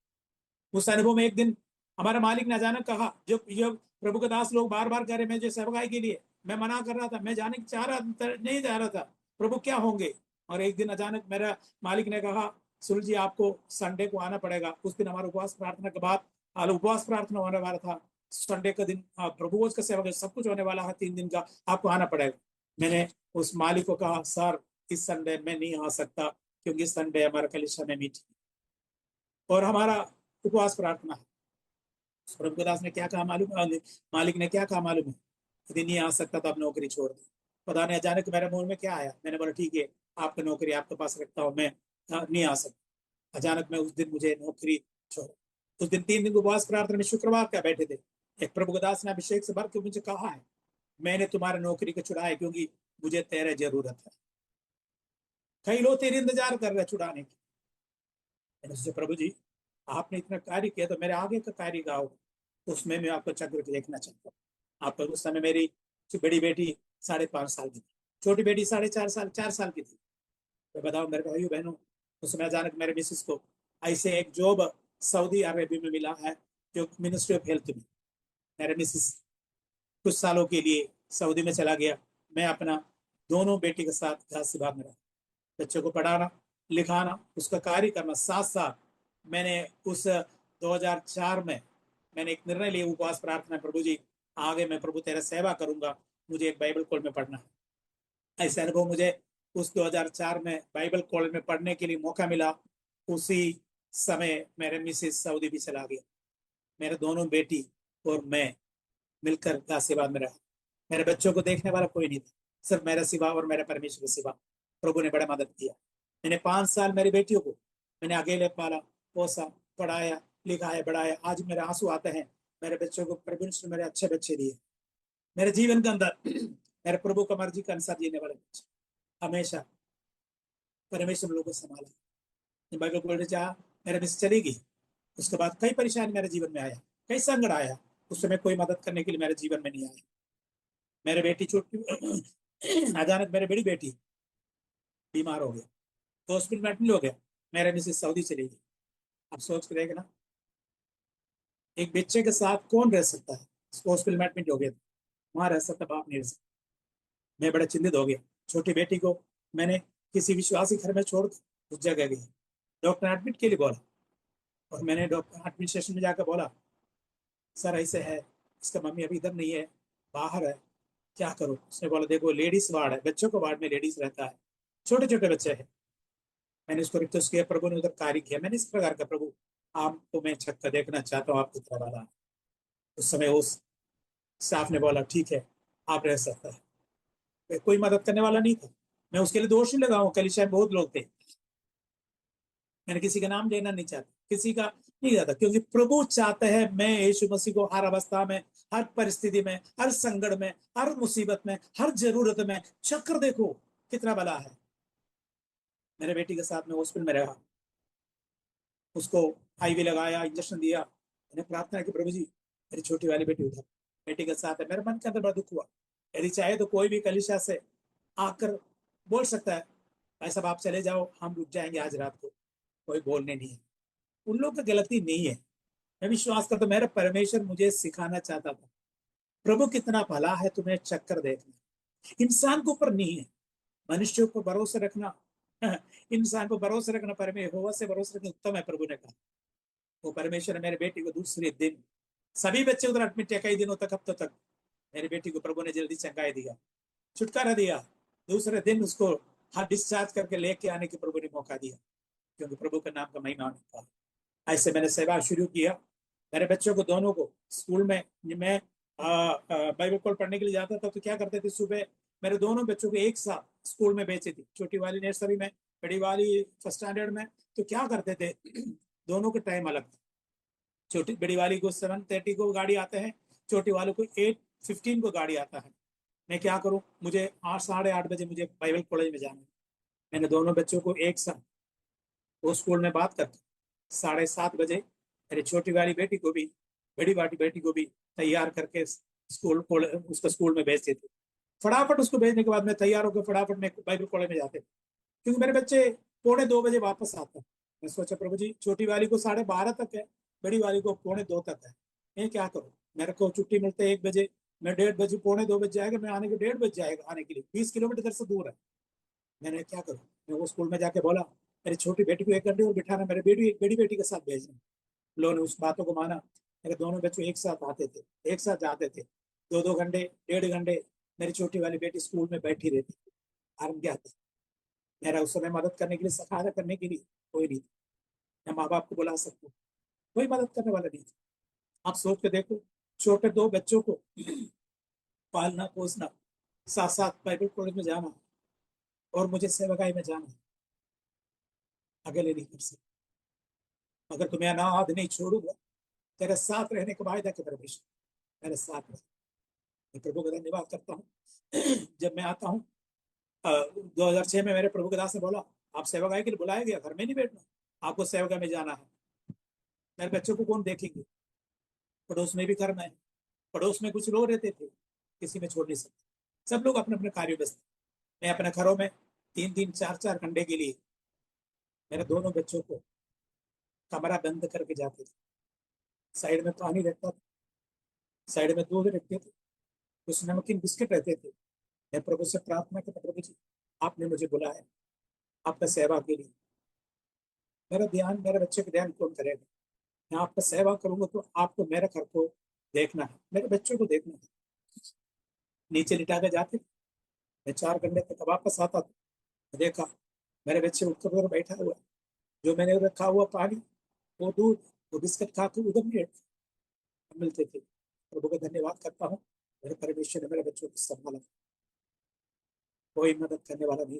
उस अनुभव में एक दिन हमारा मालिक ने अचानक कहा, जो ये प्रभु के दास लोग बार बार कह रहे मैं जो सेवकाई के लिए मैं मना कर रहा था, मैं जाने की चाह रहा नहीं जा रहा था, प्रभु क्या होंगे। और एक दिन अचानक मेरा मालिक ने कहा सुनील जी आपको संडे को आना पड़ेगा। उस दिन हमारा उपवास प्रार्थना के बाद उपवास प्रार्थना होने वाला था, संडे का दिन प्रभु का सेवा सब कुछ होने वाला है 3 दिन का, आपको आना पड़ेगा। मैंने उस मालिक को कहा सर इस संडे मैं नहीं आ सकता, क्योंकि संडे हमारा कलीसिया में मीटिंग और हमारा उपवास प्रार्थना है। प्रभुदास ने क्या कहा मालूम है, मालिक ने क्या कहा मालूम है, यदि नहीं आ सकता तो आप नौकरी छोड़ दो। पता नहीं अचानक मेरे मुंह में क्या आया, मैंने बोला ठीक है आपकी नौकरी आपके पास रखता हूँ, मैं नहीं आ सकता। अचानक मैं उस दिन मुझे नौकरी छोड़, उस दिन 3 दिन उपवास प्रार्थना में शुक्रवार क्या बैठे थे, एक प्रभुदास ने अभिषेक से भर के मुझे कहा है मैंने तुम्हारे नौकरी को छुड़ाया क्योंकि मुझे तेरे जरूरत है। कई लोग तेरे इंतजार कर रहे छुड़ाने की। मैंने सोचा प्रभु जी आपने इतना कार्य किया तो मेरे आगे का कार्य का होगा, उसमें मैं आपको चक्र देखना चाहता हूँ। आप उस समय मेरी बड़ी बेटी 5.5 साल की थी, छोटी बेटी 4.5 साल 4 साल की थी। तो बताओ मेरे भाइयों बहनों, उस समय अचानक मेरे मिसिस को ऐसे एक जॉब सऊदी अरेबिया में मिला है, जो मिनिस्ट्री ऑफ हेल्थ में। मेरे मिसिस कुछ सालों के लिए सऊदी में चला गया, मैं अपना दोनों बेटी के साथ घास से भाग में रहा, बच्चों को पढ़ाना लिखाना उसका कार्य करना साथ साथ। मैंने उस 2004 में मैंने एक निर्णय लिया उपवास प्रार्थना, प्रभु जी आगे मैं प्रभु तेरा सेवा करूंगा, मुझे एक बाइबल कॉलेज में पढ़ना है। ऐसे अनुभव मुझे उस 2004 में बाइबल कॉलेज में पढ़ने के लिए मौका मिला। उसी समय मेरे मिसेस सऊदी भी चला गया, मेरे दोनों बेटी और मैं मिलकर गाजियाबाद में रहा। मेरे बच्चों को देखने वाला कोई नहीं था, सिर्फ मेरा सिवा और मेरे परमेश्वर के सिवा। प्रभु ने बड़ा मदद किया। मैंने 5 साल मेरी बेटियों को मैंने अकेले पाला पोसा, पढ़ाया लिखाया बढ़ाया। आज मेरे आंसू आते हैं, मेरे बच्चों को प्रभु ने मेरे अच्छे बच्चे दिए। मेरे जीवन के अंदर मेरे प्रभु का मर्जी के अनुसार जीने वाले बच्चे, हमेशा परमेश्वर लोगों को संभाला। बाइबल कॉलेज जा मेरे मिस चली गई, उसके बाद कई परेशानी मेरे जीवन में आया, कई संकट आया, उस समय कोई मदद करने के लिए मेरे जीवन में नहीं आया। मेरे बेटी छोटी अचानक मेरी बड़ी बेटी बीमार हो गया, तो हॉस्पिटल में एडमिट हो गया। मेरे मिसेस सऊदी चली गई। अब सोच के देखना, एक बच्चे के साथ कौन रह सकता है? हॉस्पिटल में एडमिट हो गया, वहां रह सकता, बाप नहीं रह सकता। मैं बड़ा चिंतित हो गया। छोटी बेटी को मैंने किसी विश्वासी घर में छोड़ उस जगह गई। डॉक्टर एडमिट के लिए बोला, और मैंने डॉक्टर एडमिनिस्ट्रेशन में जाकर बोला, सर ऐसे है, इसका मम्मी अभी इधर नहीं है, बाहर है, क्या करूं? उसने बोला, देखो लेडीज वार्ड है, बच्चों को वार्ड में लेडीज रहता है, छोटे छोटे बच्चे हैं। मैंने उसको रिक्वेस्ट किया, प्रभु ने उधर कार्य किया। मैंने इस प्रकार का, प्रभु आपको मैं छक्का देखना चाहता हूँ, आपकी तरह वाला। उस समय उस स्टाफ ने बोला, ठीक है, आप रह सकता है। कोई मदद करने वाला नहीं था। मैं उसके लिए दोष नहीं लगाऊं, कलीसिया में बहुत लोग थे। मैंने किसी का नाम लेना नहीं चाहता, किसी का नहीं चाहता, क्योंकि प्रभु चाहते हैं मैं यीशु मसीह को हर अवस्था में, हर परिस्थिति में, हर संकट में, हर मुसीबत में, हर जरूरत में। चक्र देखो कितना बड़ा है। मेरे बेटी के साथ में हॉस्पिटल में रहा, उसको आईवी लगाया, इंजेक्शन दिया। मैंने प्रार्थना की, प्रभु जी मेरी छोटी वाली बेटी उधर बेटी के साथ है। मेरे मन के अंदर बड़ा दुख हुआ। यदि चाहे तो कोई भी कलीसिया से आकर बोल सकता है, भाई साहब आप चले जाओ, हम रुक जाएंगे आज रात को। कोई बोलने नहीं है, उन लोगों की गलती नहीं है। मैं विश्वास करता हूं, मेरा परमेश्वर मुझे सिखाना चाहता था, प्रभु कितना भला है, तुम्हें चक्कर देखना। इंसान के ऊपर नहीं है, मनुष्यों को भरोसे रखना इंसान को भरोसे रखना परमेश्वर से भरोसे रखना उत्तम है, प्रभु ने कहा। वो परमेश्वर ने मेरे बेटी को दूसरे दिन, सभी बच्चे उधर एडमिट है कई दिनों तक, हफ्तों तक, मेरी बेटी को प्रभु ने जल्दी चंगाई दिया, छुटकारा दिया। दूसरे दिन उसको हाँ डिस्चार्ज करके लेके आने की प्रभु ने मौका दिया, क्योंकि प्रभु के नाम का महिमा होने का। ऐसे मैंने सेवा शुरू किया। मेरे बच्चों को दोनों को स्कूल में, मैं बाइबल कॉल पढ़ने के लिए जाता था, तो क्या करते थे, सुबह मेरे दोनों बच्चों को एक साथ स्कूल में भेजे थे। छोटी वाली नर्सरी में, बड़ी वाली फर्स्ट स्टैंडर्ड में। तो क्या करते थे, दोनों का टाइम अलग था। छोटी बड़ी वाली को 7:30 को गाड़ी आते हैं, छोटी वाले को 8:15 को गाड़ी आता है। मैं क्या करूं, मुझे 8, 8:30 बजे मुझे बाइबल कॉलेज में जाना है। मैंने दोनों बच्चों को एक साथ वो स्कूल में बात करके 7:30 बजे मेरी छोटी वाली बेटी को भी, बड़ी वाली बेटी को भी तैयार करके स्कूल उसको स्कूल में भेजते थे। फटाफट उसको भेजने के बाद मैं तैयार होकर फटाफट मैं बाइबल कॉलेज में जाते, क्योंकि मेरे बच्चे 1:45 बजे वापस आते हैं। मैं सोचा, प्रभु जी छोटी वाली को 12:30 तक है, बड़ी वाली को 1:45 तक है, मैं क्या करूँ? मेरे को छुट्टी मिलते है 1 बजे, मैं 1:30 बजे, 1:45 बजे जाएगा, मैं आने के 1:30 बजे जाएगा आने के लिए, 20 किलोमीटर इधर से दूर है। मैंने क्या करूँ? मैं वो स्कूल में जाके बोला, मेरी छोटी बेटी को 1 घंटे और बिठाना, मेरे बेटी बड़ी बेटी के साथ भेजना। लोगों ने उस बातों को माना। मेरे दोनों बच्चे एक साथ आते थे, एक साथ जाते थे, 2-2 घंटे, 1.5 घंटे मेरी छोटी वाली बेटी स्कूल में बैठी रहती थी। कारण क्या था, मेरा उस समय मदद करने के लिए, सहायता करने के लिए कोई नहीं था। मैं माँ बाप को बुला सकता हूँ, कोई मदद करने वाला नहीं था। आप सोच के देखो, छोटे 2 बच्चों को पालना पोसना, साथ साथ बाइबल कॉलेज में जाना, और मुझे सेवकाई में जाना, अकेले नहीं कर सकता। अगर तुम्हें अनाथ नहीं छोड़ूंगा, तेरे साथ रहने का वायदा के परमेश्वर मेरे साथ रहे। मैं प्रभु का धन्यवाद करता हूँ। जब मैं आता हूँ 2006 में मेरे प्रभु के दास ने बोला, आप सेवकाई के लिए बुलाया गया, घर में नहीं बैठना, आपको सेवकाई में जाना है। मेरे बच्चों को कौन देखेंगे? पड़ोस में भी घर में, पड़ोस में कुछ लोग रहते थे, किसी में छोड़ नहीं सकते, सब लोग अपने अपने कार्य व्यस्त। मैं अपने घरों में 3-3, 4-4 घंटे के लिए मेरे दोनों बच्चों को कमरा बंद करके जाते थे। साइड में पानी रखता था, साइड में दूध रखते थे, कुछ नमकीन बिस्किट रहते थे। मैं प्रभु से प्रार्थना करता, प्रभु जी आपने मुझे बुलाया आपका सेवा के लिए, मेरा ध्यान, मेरे बच्चे का ध्यान कौन करेगा? मैं आपका सेवा करूंगा तो आपको मेरे घर को देखना है, मेरे बच्चों को देखना है। नीचे लिटा के जाते, मैं 4 घंटे तक वापस आता था, देखा मेरे बच्चे उठकर उधर बैठा हुआ, जो मैंने रखा हुआ पानी, वो दूध, वो बिस्किट खा के उधर मिलते थे। प्रभु का धन्यवाद करता हूँ, मेरे परमेश्वर ने मेरे बच्चों को संभाला। कोई मदद करने वाला नहीं,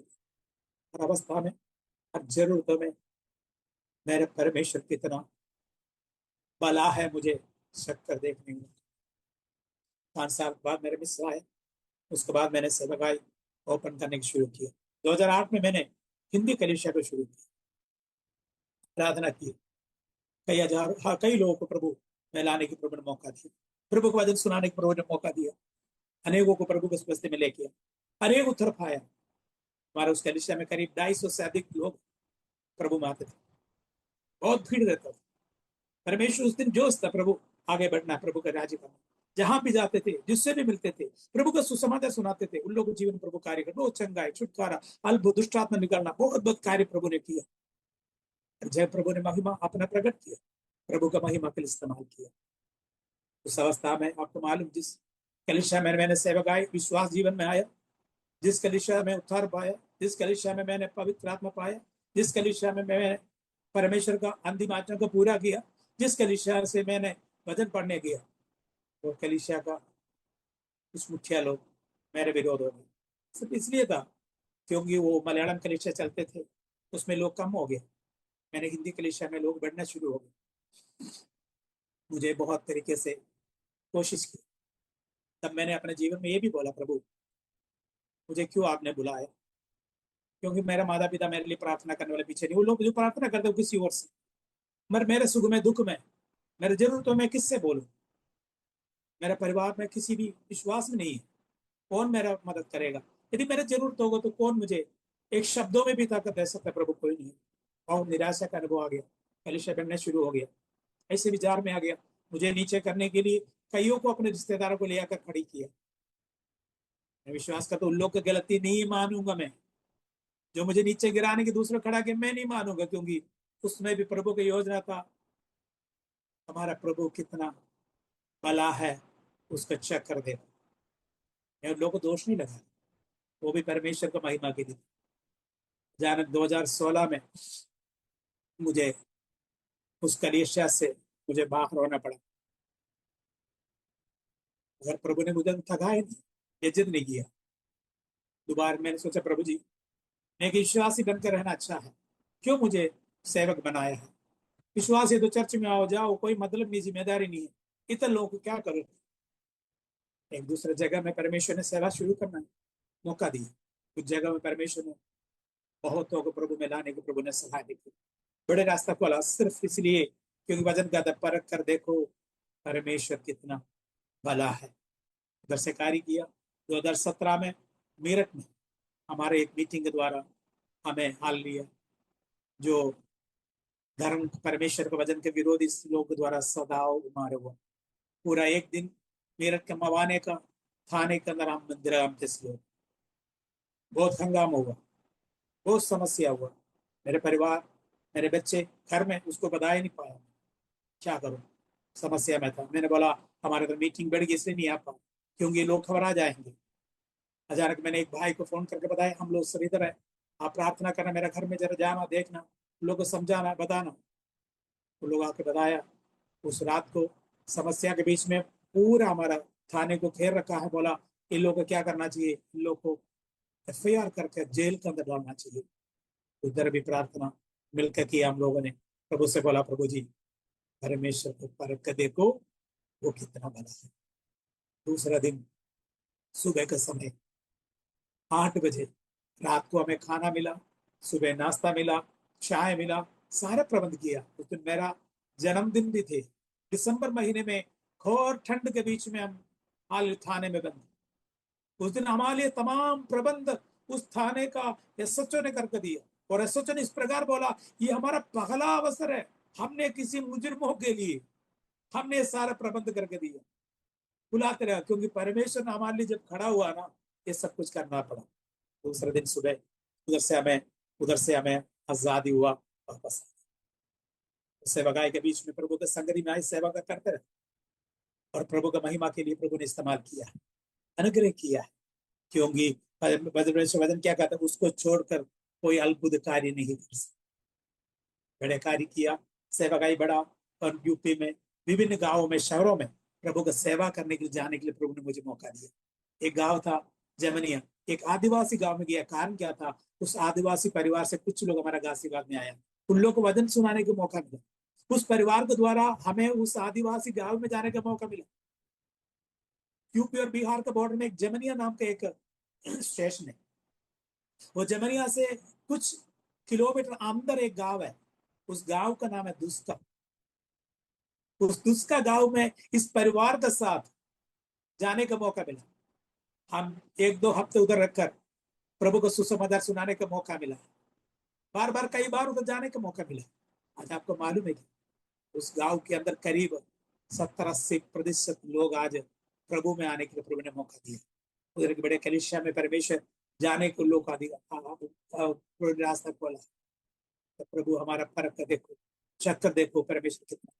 हर अवस्था में, हर जरूरतों में मेरे परमेश्वर कितना भला है, मुझे शक्कर देखने में। 5 साल बाद मेरे मिस्र आए, उसके बाद मैंने सेवकाई ओपन करने की शुरू किया। 2008 में मैंने हिंदी कलीसिया को शुरू किया, प्रार्थना की, कई हजार, हाँ कई लोगों को प्रभु में लाने की प्रभु ने मौका दिया। प्रभु को वचन सुनाने का प्रभु ने मौका दिया, अनेकों को प्रभु के उपस्थिति में लेके अनेक तरफ आया। हमारे उस कलीसिया में करीब 250 से अधिक लोग प्रभु में आते थे, बहुत भीड़ रहता था। परमेश्वर उस दिन जोश था, प्रभु आगे बढ़ना, प्रभु का राज्य करना। जहां भी जाते थे, जिससे भी मिलते थे, प्रभु का सुसमाचार सुनाते थे, उन लोगों को जीवन प्रभु कार्य करना, बहुत चंगाई, छुटकारा, अद्भुत, दुष्टात्मा निकालना, बहुत बहुत कार्य प्रभु ने किया। जब प्रभु ने महिमा अपना प्रकट किया, प्रभु का महिमा के लिए इस्तेमाल किया। उस अवस्था में आपको मालूम, जिस कलीसिया में मैंने सेवकाई विश्वास जीवन में आया, जिस कलीसिया में उद्धार पाया, जिस कलीसिया में मैंने पवित्र आत्मा पाया, जिस कलीसिया में मैंने परमेश्वर का अंतिम आचरण को पूरा किया, जिस कलीसिया से मैंने वचन पढ़ने गया, वो कलीसिया का कुछ मुखिया लोग मेरे विरोध हो गए। सिर्फ इसलिए था क्योंकि वो मलयालम कलीसिया चलते थे, उसमें लोग कम हो गए। मैंने हिंदी कलीसिया में लोग बढ़ना शुरू हो गए। मुझे बहुत तरीके से कोशिश की। तब मैंने अपने जीवन में ये भी बोला, प्रभु मुझे क्यों आपने बुलाया? क्योंकि मेरा माता पिता मेरे लिए प्रार्थना करने वाले पीछे नहीं, वो लोग जो प्रार्थना करते हो किसी और से, मगर मेरे सुख में दुख में मेरे जरूरतों में किससे बोलूं? मेरे परिवार में किसी भी विश्वास में नहीं है, कौन मेरा मदद करेगा? यदि मेरे जरूरत होगा तो कौन मुझे एक शब्दों में भी ताकत दे सकता है? प्रभु कोई नहीं है। और निराशा का अनुभव आ गया, कलीसिया बनने शुरू हो गया, ऐसे विचार में आ गया। मुझे नीचे करने के लिए कईयों को, अपने रिश्तेदारों को ले आकर खड़ी किया। मैं विश्वास करता हूं उन लोग की गलती नहीं मानूंगा मैं, जो मुझे नीचे गिराने की दूसरा खड़ा के मैं नहीं मानूंगा, क्योंकि उसमें भी प्रभु की योजना था। हमारा प्रभु कितना भला है, उसका चेक कर देना। मैं उन लोगों को दोष नहीं लगा, वो भी परमेश्वर को महिमा के लिए। अचानक 2016 में मुझे उस कलीसिया से मुझे बाहर होना पड़ा। अगर प्रभु ने मुझे थकाया नहीं, इज्जत नहीं किया, दोबारा मैंने सोचा प्रभु जी, मैं एक विश्वासी बनकर रहना अच्छा है, क्यों मुझे सेवक बनाया है? विश्वासी तो चर्च में आओ जाओ, कोई मतलब नहीं, जिम्मेदारी नहीं है, इतने लोगों को क्या करो? एक दूसरे जगह में परमेश्वर ने सेवा शुरू करना है, मौका दिया। कुछ जगह में परमेश्वर ने बहुतों को प्रभु में लाने की प्रभु ने सलाह दी। बड़े रास्ता खोला सिर्फ इसलिए क्योंकि वजन का परख कर देखो परमेश्वर कितना भला है। उधर से कार्य किया। 2017 में मेरठ में हमारे एक मीटिंग के द्वारा हमें हाल लिया, जो धर्म परमेश्वर के वजन के विरोधी लोगों के द्वारा सदाओ मारे हुआ। पूरा एक दिन मेरठ के मवाने का थाने के अंदर हम मंदिर लोग, बहुत हंगामा हुआ, बहुत समस्या हुआ। मेरे परिवार, मेरे बच्चे घर में, उसको बता ही नहीं पाया, क्या करूं, समस्या में था। मैंने बोला हमारे तो मीटिंग बढ़ गई, इसलिए नहीं आ पाया, क्योंकि लोग घबरा जाएंगे। अचानक मैंने एक भाई को फोन करके बताया, हम लोग सब इधर है, आप प्रार्थना करना, मेरा घर में जरा जाना, देखना, लोग को समझाना, बताना। वो लोग आके बताया। उस रात को समस्या के बीच में पूरा हमारा थाने को घेर रखा है। बोला इन लोगों को क्या करना चाहिए, इन लोग को FIR करके जेल के अंदर डालना चाहिए। उधर भी प्रार्थना मिलकर किया हम लोगों ने। प्रभु से बोला, प्रभु जी परमेश्वर को परख कर देखो, वो कितना बड़ा है। दूसरा दिन सुबह का समय 8 बजे, रात को हमें खाना मिला, सुबह नाश्ता मिला, चाय मिला, सारा प्रबंध किया। उस दिन मेरा जन्मदिन भी थे, दिसंबर महीने में, घोर ठंड के बीच में हम हाल थाने में बंद। उस दिन हमारे लिए तमाम प्रबंध उस थाने का SHO ने करके दिया। और SHO ने इस प्रकार बोला, ये हमारा पहला अवसर है, हमने किसी मुजरिमों के लिए हमने सारा प्रबंध करके दिया। बुलाते रहा, क्योंकि परमेश्वर ने हमारे लिए जब खड़ा हुआ ना, ये सब कुछ करना पड़ा। दूसरे दिन सुबह उधर से हमें आजादी हुआ, वापस सेवकाई के बीच में प्रभु के संगति में आई, सेवा का करते रहे। और प्रभु का महिमा के लिए प्रभु ने इस्तेमाल किया है, अनुग्रह किया है। क्योंकि वचन क्या कहता है, उसको छोड़कर कोई अद्भुत कार्य नहीं कर सकता। बड़े कार्य किया, सेवकाई बढ़ा। और यूपी में विभिन्न गांवों में, शहरों में प्रभु का सेवा करने के लिए जाने के लिए प्रभु ने मुझे मौका दिया। एक गांव था जमनिया, एक आदिवासी गांव में गया। कारण क्या था, उस आदिवासी परिवार से कुछ लोग हमारा गाजीबाद में आया, उन लोगों को वचन सुनाने का मौका मिला। उस परिवार के द्वारा हमें उस आदिवासी गांव में जाने का मौका मिला। यूपी और बिहार के बॉर्डर में एक जमनिया नाम का एक स्टेशन है। वो जमनिया से कुछ किलोमीटर अंदर एक गांव है, उस गांव का नाम है दुस्का। उस दुस्का गांव में इस परिवार के साथ जाने का मौका मिला। हम 1-2 हफ्ते उधर रखकर प्रभु को सुसमाचार सुनाने का मौका मिला। बार बार कई बार उधर जाने का मौका मिला। आज आपको मालूम है कि उस गांव के अंदर करीब 70-80% लोग आज प्रभु में आने के लिए प्रभु ने मौका दिया। उधर के बड़े कलीसिया में परमेश्वर जाने को लोग रास्ता खोला। तो प्रभु हमारा फर्क कर देखो, चक्कर देखो परमेश्वर कितना।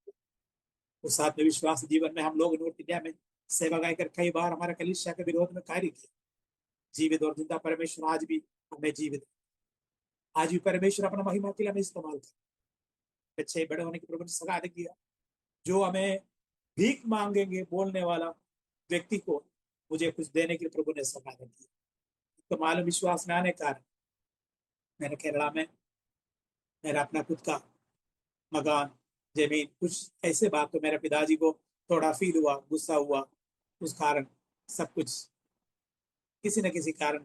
उस आत्मविश्वास जीवन में हम लोग नॉर्थ इंडिया में सेवा गायकर कई बार हमारा कलीसिया के विरोध में कार्य किया। जीवित और जिंदा परमेश्वर आज भी हमें जीवित, आज भी परमेश्वर अपना महिमा के लिए हमें इस्तेमाल कर अच्छे बड़े होने की प्रभु ने सलाह दिया। जो हमें भीख मांगेंगे बोलने वाला व्यक्ति को मुझे कुछ देने के लिए प्रभु ने सलाह दी। तो मालूम विश्वास में आने कारण मैंने केरला में मेरा अपना खुद का मकान, जमीन, कुछ ऐसे बात तो मेरे पिताजी को थोड़ा फील हुआ, गुस्सा हुआ। उस कारण सब कुछ किसी न किसी कारण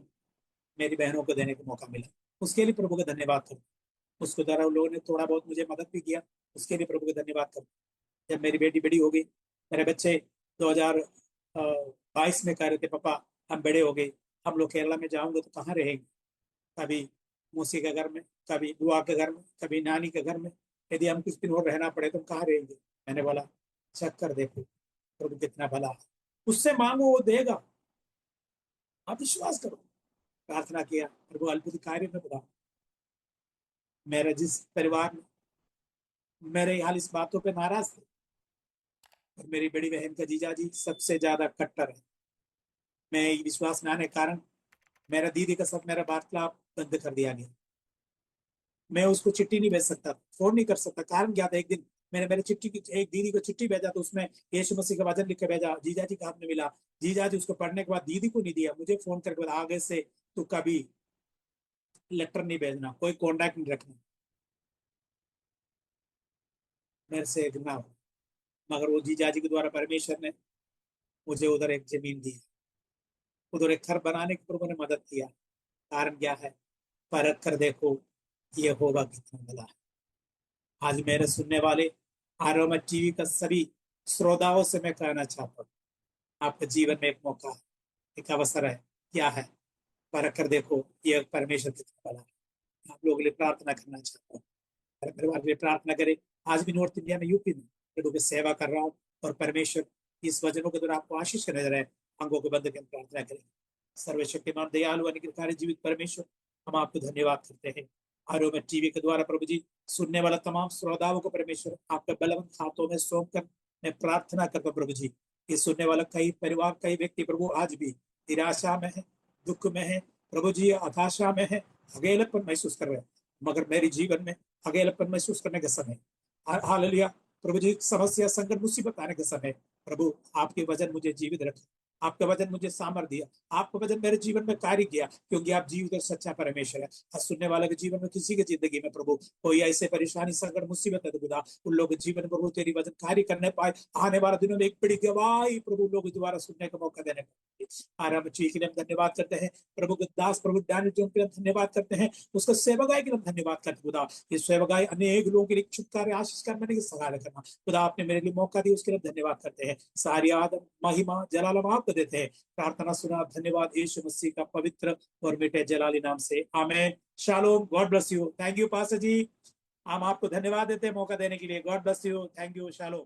मेरी बहनों को देने का मौका मिला। उसके लिए प्रभु का धन्यवाद करूँ। उसको द्वारा उन लोगों ने थोड़ा बहुत मुझे मदद भी किया, उसके लिए प्रभु का धन्यवाद करूँ। जब मेरी बेटी बड़ी हो गई, मेरे बच्चे 2022 में कह रहे थे पापा हम बड़े हो गए, हम लोग केरला में जाऊंगे तो कहाँ रहेंगे, कभी मौसी के घर में, कभी बुआ के घर में, कभी नानी के घर में, यदि हम कुछ दिन और रहना पड़े तो कहाँ रहेंगे। मैंने बोला चक्कर देखो प्रभु कितना भला है, उससे मांगो वो देगा, आप विश्वास करो। प्रार्थना किया, प्रभु अद्भुत कार्य में बता। मेरा जिस परिवार में मेरे हाल इस बातों पे नाराज थे, और मेरी बड़ी बहन का जीजा जी सबसे ज्यादा कट्टर है। मैं विश्वास में आने कारण मेरा दीदी का सब मेरा वार्तालाप बंद कर दिया गया। मैं उसको चिट्ठी नहीं भेज सकता, फोन नहीं कर सकता। कारण क्या था, एक दिन मैंने मेरे चिट्ठी की एक दीदी को चिट्ठी भेजा तो उसमें यीशु मसीह का वचन लिख के भेजा, जीजा जी का हाथ में मिला। जीजा जी उसको पढ़ने के बाद दीदी को नहीं दिया, मुझे फोन करके बोला आगे से तू कभी लेटर नहीं भेजना, कोई कॉन्टैक्ट नहीं रखना, मेरे से ना हो। मगर वो जीजा जी के द्वारा परमेश्वर ने मुझे उधर एक जमीन दी, उधर एक घर बनाने की प्रभु ने मदद किया। कारण क्या है, परख कर देखो ये होगा कितना भला है। आज मेरे सुनने वाले आरोमा टीवी का सभी श्रोताओं से मैं कहना चाहता हूँ, आपके जीवन में एक मौका है, एक अवसर है। क्या है, परख कर देखो ये परमेश्वर कितना भला है। आप लोगों के लिए प्रार्थना करना चाहता हूँ, मेरे परिवार के लिए प्रार्थना करें। आज भी नॉर्थ इंडिया में यूपी में प्रभु की सेवा कर रहा हूँ, और परमेश्वर इस वचनों के द्वारा आपको आशीष करने जा रहे हैं। अंगों को बंद कर प्रार्थना करें। सर्वशक्तिमान दयालु अनुग्रहकारी जीवित परमेश्वर, हम आपको धन्यवाद करते हैं। आरोग्य टीवी के द्वारा प्रभु जी सुनने वाला तमाम श्रोताओं को परमेश्वर आपके बलवंत हाथों में सौंप कर मैं प्रार्थना करता हूं प्रभु जी। ये सुनने वाला कई परिवार, कई व्यक्ति प्रभु आज भी निराशा में है, दुख में है प्रभु जी, हताशा में है, अकेलापन महसूस कर रहे हैं। मगर मेरे जीवन में अकेलापन महसूस करने का समय, हालेलुया प्रभु जी, समस्या संकट मुसीबत आने के समय प्रभु आपके वचन मुझे जीवित रखे, आपका वचन मुझे सामर्थ्य दिया, आपका वचन मेरे जीवन में कार्य किया, क्योंकि आप जीवित और सच्चा परमेश्वर है। और सुनने वाले के जीवन में, किसी की जिंदगी में प्रभु कोई ऐसे परेशानी संकट मुसीबत है तो खुदा उन लोगों के जीवन में प्रभु तेरी वचन कार्य करने पाए। आने वाले दिनों में एक बड़ी गवाही प्रभु लोग दोबारा सुनने का मौका देने पाए। आराम के लिए हम धन्यवाद करते हैं। प्रभु के दास प्रभु डैनियल जोन के लिए धन्यवाद करते हैं। उसका सेवकाई के लिए धन्यवाद करते खुदा। ये सेवकाई अनेक लोगों के लिए छुटकारे आशीष करने की सहायता करना खुदा, आपने मेरे लिए मौका दिया, उसके लिए धन्यवाद करते हैं। सारी आदम महिमा जलाल आपको देते हैं। प्रार्थना सुना, धन्यवाद यीशु मसीह का पवित्र और मीठे जलाली नाम से, आमेन। शालोम, God bless you. Thank you pastor ji, हम आपको धन्यवाद देते हैं मौका देने के लिए। God bless you, thank you, shalom.